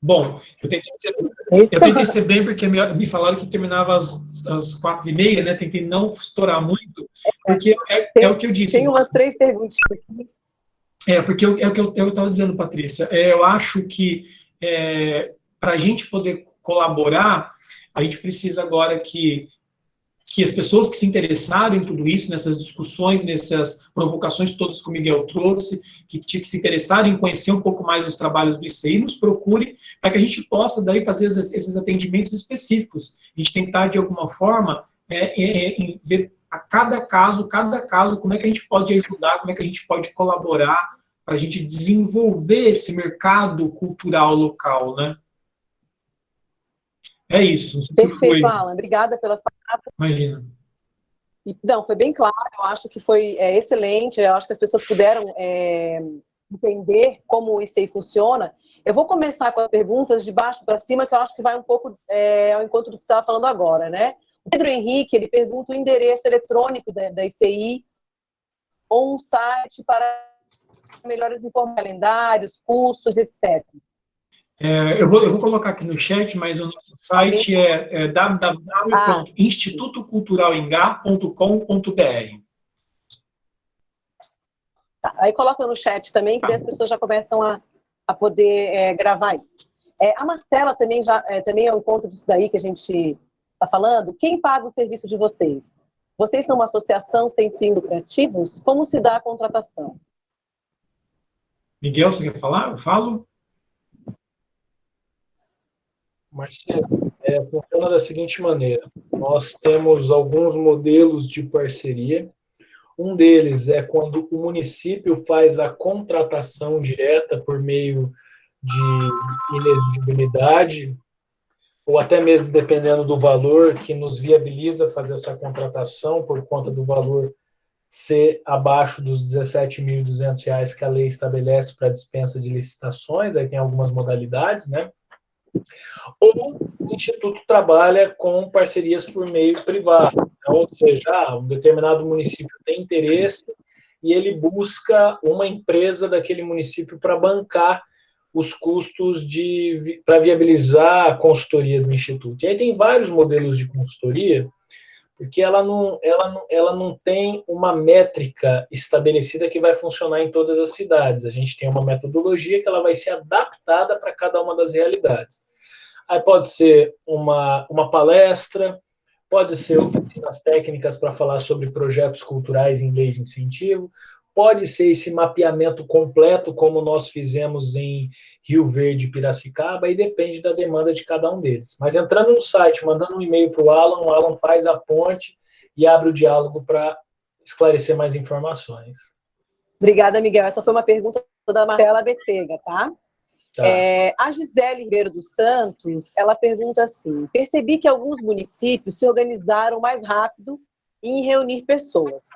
Bom, eu tentei ser bem, porque me falaram que terminava às 4h30, né? Tentei não estourar muito, porque é o que eu disse. Tem umas 3 perguntas aqui. Porque é o que eu estava dizendo, Patrícia. Eu acho que para a gente poder colaborar, a gente precisa agora que as pessoas que se interessaram em tudo isso, nessas discussões, nessas provocações todas que o Miguel trouxe, que se interessaram em conhecer um pouco mais os trabalhos do ICI, nos procure para que a gente possa daí fazer esses atendimentos específicos. A gente tentar, de alguma forma, ver a cada caso, como é que a gente pode ajudar, como é que a gente pode colaborar para a gente desenvolver esse mercado cultural local, né? É isso. Perfeito, Alan. Obrigada pelas palavras. Imagina. Não, foi bem claro, eu acho que foi excelente, eu acho que as pessoas puderam entender como o ICI funciona. Eu vou começar com as perguntas de baixo para cima, que eu acho que vai um pouco ao encontro do que você estava falando agora, né? O Pedro Henrique, ele pergunta o endereço eletrônico da ICI ou um site para melhores informações, calendários, custos, etc. Eu vou colocar aqui no chat, mas o nosso site é www.institutoculturalengá.com.br. Tá, aí coloca no chat também, que daí as pessoas já começam a poder gravar isso. A Marcela também é um ponto disso daí que a gente está falando. Quem paga o serviço de vocês? Vocês são uma associação sem fins lucrativos? Como se dá a contratação? Miguel, você quer falar? Eu falo? Marcelo, funciona da seguinte maneira. Nós temos alguns modelos de parceria. Um deles é quando o município faz a contratação direta por meio de inexigibilidade, ou até mesmo dependendo do valor que nos viabiliza fazer essa contratação por conta do valor ser abaixo dos R$ 17.200 que a lei estabelece para dispensa de licitações, aí tem algumas modalidades, né? Ou o Instituto trabalha com parcerias por meio privado, ou seja, um determinado município tem interesse e ele busca uma empresa daquele município para bancar os custos para viabilizar a consultoria do Instituto. E aí tem vários modelos de consultoria, porque ela não tem uma métrica estabelecida que vai funcionar em todas as cidades. A gente tem uma metodologia que ela vai ser adaptada para cada uma das realidades. Aí pode ser uma palestra, pode ser oficinas técnicas para falar sobre projetos culturais em leis de incentivo, pode ser esse mapeamento completo, como nós fizemos em Rio Verde e Piracicaba, e depende da demanda de cada um deles. Mas entrando no site, mandando um e-mail para o Alan faz a ponte e abre o diálogo para esclarecer mais informações. Obrigada, Miguel. Essa foi uma pergunta da Marcela Betega, tá? Tá. A Gisele Ribeiro dos Santos, ela pergunta assim: percebi que alguns municípios se organizaram mais rápido em reunir pessoas.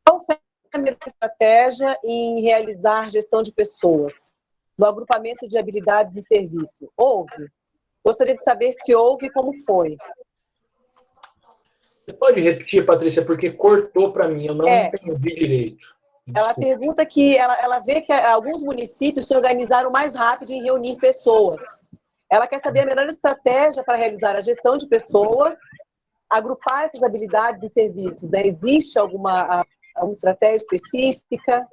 Qual foi a primeira estratégia em realizar gestão de pessoas no agrupamento de habilidades e serviço? Houve? Gostaria de saber se houve e como foi. Você pode repetir, Patrícia, porque cortou para mim, eu não entendi direito. Ela pergunta que ela vê que alguns municípios se organizaram mais rápido em reunir pessoas. Ela quer saber a melhor estratégia para realizar a gestão de pessoas, agrupar essas habilidades e serviços, né? Existe alguma estratégia específica?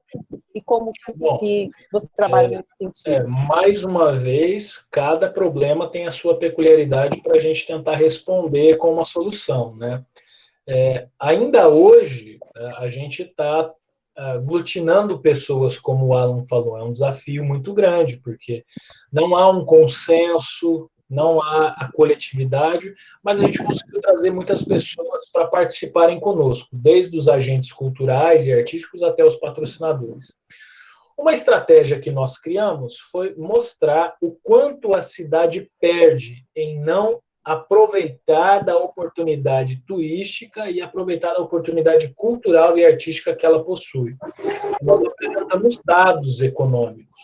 E como que você trabalha nesse sentido? Mais uma vez, cada problema tem a sua peculiaridade para a gente tentar responder com uma solução, né? Ainda hoje, a gente está aglutinando pessoas, como o Alan falou, é um desafio muito grande, porque não há um consenso, não há a coletividade, mas a gente conseguiu trazer muitas pessoas para participarem conosco, desde os agentes culturais e artísticos até os patrocinadores. Uma estratégia que nós criamos foi mostrar o quanto a cidade perde em não aproveitar da oportunidade turística e aproveitar da oportunidade cultural e artística que ela possui. Nós apresentamos dados econômicos.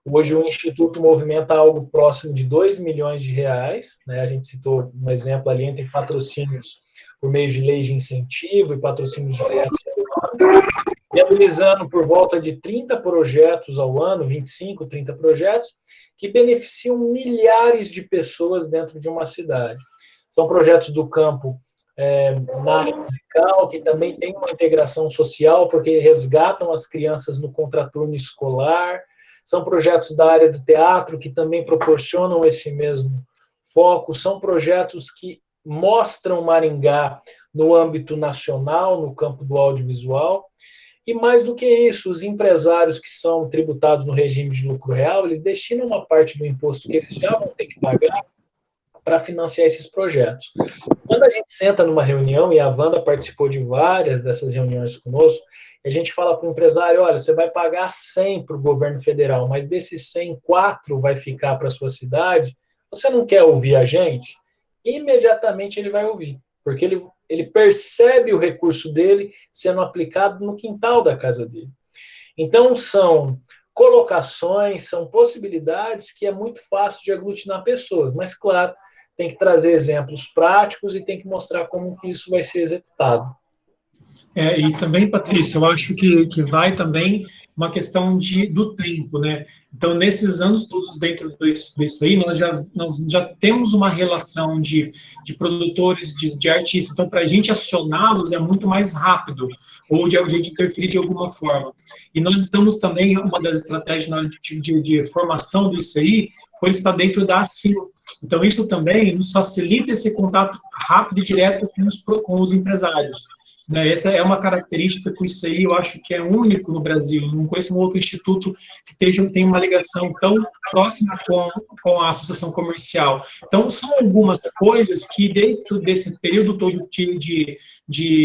Hoje o Instituto movimenta algo próximo de 2 milhões de reais, né? A gente citou um exemplo ali entre patrocínios por meio de leis de incentivo e patrocínios diretos, realizando por volta de 30 projetos ao ano, 25, 30 projetos, que beneficiam milhares de pessoas dentro de uma cidade. São projetos do campo na área musical, que também tem uma integração social, porque resgatam as crianças no contraturno escolar. São projetos da área do teatro, que também proporcionam esse mesmo foco. São projetos que mostram Maringá no âmbito nacional, no campo do audiovisual. E mais do que isso, os empresários que são tributados no regime de lucro real, eles destinam uma parte do imposto que eles já vão ter que pagar para financiar esses projetos. Quando a gente senta numa reunião, e a Wanda participou de várias dessas reuniões conosco, a gente fala para o empresário: olha, você vai pagar 100 para o governo federal, mas desses 100, 4 vai ficar para a sua cidade, você não quer ouvir a gente? Imediatamente ele vai ouvir, porque ele percebe o recurso dele sendo aplicado no quintal da casa dele. Então, são colocações, são possibilidades que é muito fácil de aglutinar pessoas, mas, claro, tem que trazer exemplos práticos e tem que mostrar como que isso vai ser executado. E também, Patrícia, eu acho que vai também uma questão do tempo, né? Então, nesses anos todos dentro disso aí, nós já temos uma relação de produtores, de artistas. Então, para a gente acioná-los é muito mais rápido, ou de interferir de alguma forma. E nós estamos também, uma das estratégias de formação do ICI foi estar dentro da ACIM. Então, isso também nos facilita esse contato rápido e direto com os empresários. Essa é uma característica que isso aí eu acho que é único no Brasil. Eu não conheço um outro instituto que tenha uma ligação tão próxima com a associação comercial. Então, são algumas coisas que, dentro desse período todo de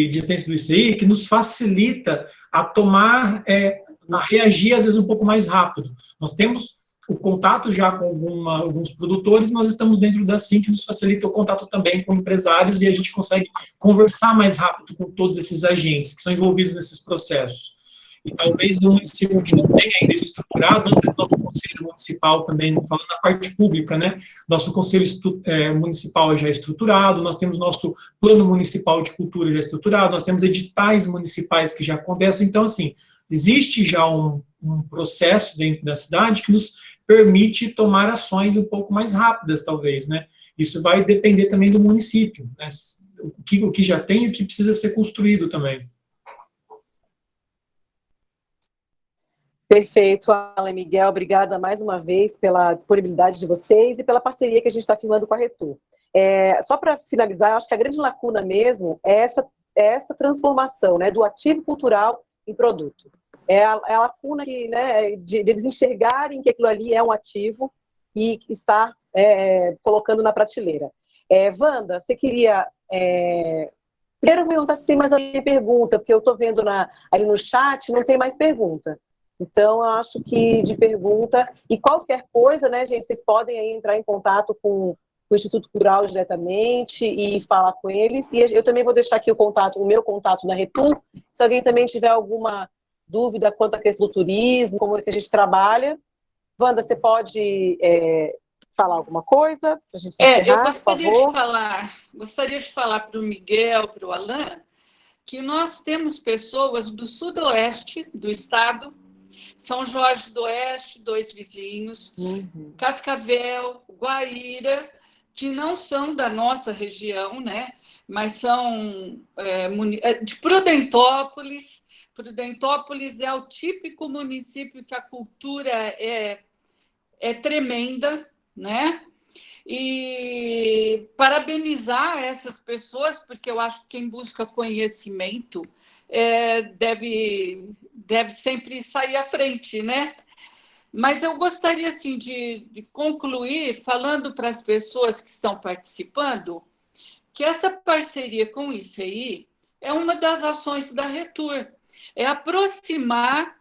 existência do ICI, que nos facilita a tomar, a reagir, às vezes, um pouco mais rápido. Nós temos o contato já com alguns produtores, nós estamos dentro da SIM, que nos facilita o contato também com empresários, e a gente consegue conversar mais rápido com todos esses agentes que são envolvidos nesses processos. E talvez um município que não tenha ainda isso estruturado, nós temos nosso conselho municipal também, falando da parte pública, né? Nosso conselho municipal já é estruturado, nós temos nosso plano municipal de cultura já estruturado, nós temos editais municipais que já acontecem. Então, assim, existe já um processo dentro da cidade que nos permite tomar ações um pouco mais rápidas, talvez, né? Isso vai depender também do município, né? o que já tem e o que precisa ser construído também. Perfeito, Alan e Miguel. Obrigada mais uma vez pela disponibilidade de vocês e pela parceria que a gente está firmando com a Retur. Só para finalizar, eu acho que a grande lacuna mesmo é essa transformação, né, do ativo cultural em produto. É a lacuna que, né, de eles enxergarem que aquilo ali é um ativo e está colocando na prateleira. Wanda, você queria... primeiro perguntar se tem mais alguma pergunta, porque eu estou vendo ali no chat, não tem mais pergunta. Então, eu acho que de pergunta, e qualquer coisa, né, gente, vocês podem aí entrar em contato com o Instituto Cultural diretamente e falar com eles. E eu também vou deixar aqui o meu contato na Retur. Se alguém também tiver alguma dúvida quanto à questão do turismo, como é que a gente trabalha. Wanda, você pode falar alguma coisa para a gente encerrar, eu gostaria por favor? gostaria de falar para o Miguel, para o Alan, que nós temos pessoas do sudoeste do estado, São Jorge do Oeste, 2 vizinhos, Cascavel, Guaíra, que não são da nossa região, né? Mas são de Prudentópolis. Prudentópolis é o típico município que a cultura é tremenda, né? E parabenizar essas pessoas, porque eu acho que quem busca conhecimento deve sempre sair à frente, né? Mas eu gostaria assim, de concluir falando para as pessoas que estão participando que essa parceria com o ICI é uma das ações da Retur, é aproximar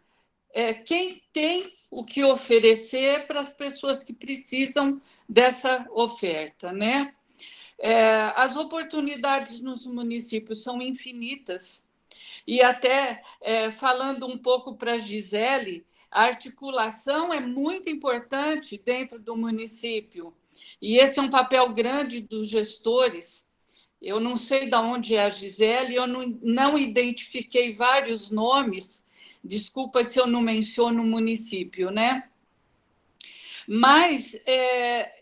quem tem o que oferecer para as pessoas que precisam dessa oferta, né? As oportunidades nos municípios são infinitas e até falando um pouco para a Gisele, a articulação é muito importante dentro do município e esse é um papel grande dos gestores. Eu não sei de onde é a Gisele, eu não identifiquei vários nomes, desculpa se eu não menciono o município, né? Mas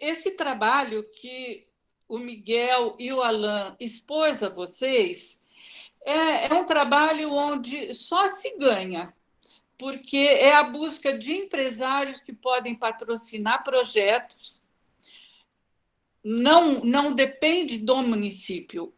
esse trabalho que o Miguel e o Alan expôs a vocês é um trabalho onde só se ganha, porque é a busca de empresários que podem patrocinar projetos, não depende do município.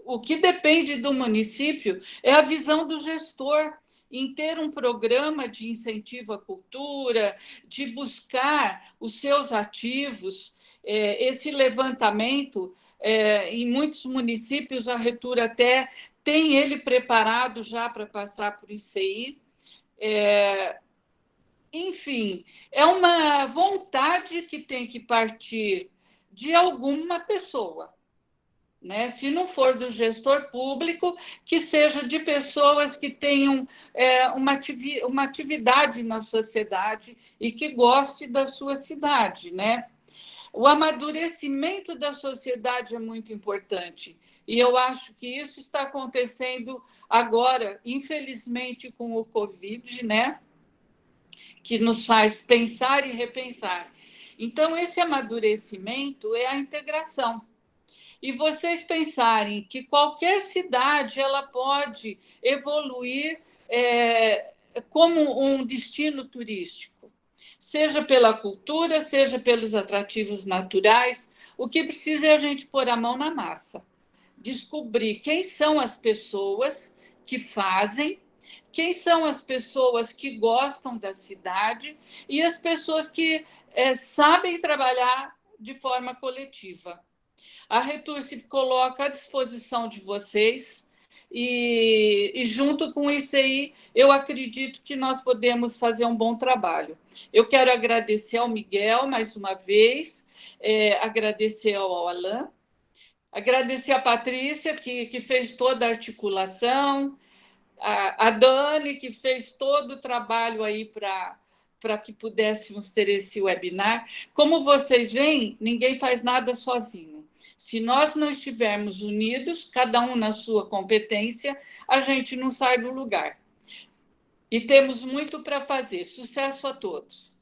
O que depende do município é a visão do gestor em ter um programa de incentivo à cultura, de buscar os seus ativos. Esse levantamento, em muitos municípios, a Retur até tem ele preparado já para passar por ICI. Enfim, é uma vontade que tem que partir de alguma pessoa, né? Se não for do gestor público, que seja de pessoas que tenham uma atividade na sociedade e que goste da sua cidade, né? O amadurecimento da sociedade é muito importante e eu acho que isso está acontecendo agora, infelizmente, com o Covid, né? Que nos faz pensar e repensar. Então, esse amadurecimento é a integração. E vocês pensarem que qualquer cidade ela pode evoluir como um destino turístico, seja pela cultura, seja pelos atrativos naturais. O que precisa é a gente pôr a mão na massa, descobrir quem são as pessoas que fazem, quem são as pessoas que gostam da cidade e as pessoas que sabem trabalhar de forma coletiva. A Retur se coloca à disposição de vocês e junto com isso aí, eu acredito que nós podemos fazer um bom trabalho. Eu quero agradecer ao Miguel mais uma vez, agradecer ao Alan, agradecer a Patrícia, que fez toda a articulação, a Dani, que fez todo o trabalho aí para que pudéssemos ter esse webinar. Como vocês veem, ninguém faz nada sozinho. Se nós não estivermos unidos, cada um na sua competência, a gente não sai do lugar. E temos muito para fazer. Sucesso a todos.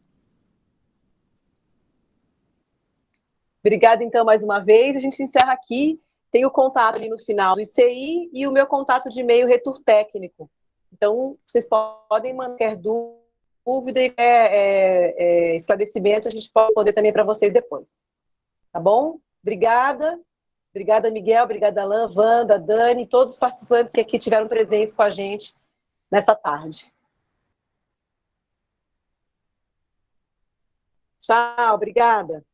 Obrigada, então, mais uma vez. A gente encerra aqui Tem o contato ali no final do ICI e o meu contato de e-mail Retur Técnico. Então, vocês podem mandar qualquer dúvida e esclarecimento, a gente pode responder também para vocês depois. Tá bom? Obrigada. Obrigada, Miguel. Obrigada, Alain, Wanda, Dani, todos os participantes que aqui tiveram presentes com a gente nessa tarde. Tchau, obrigada.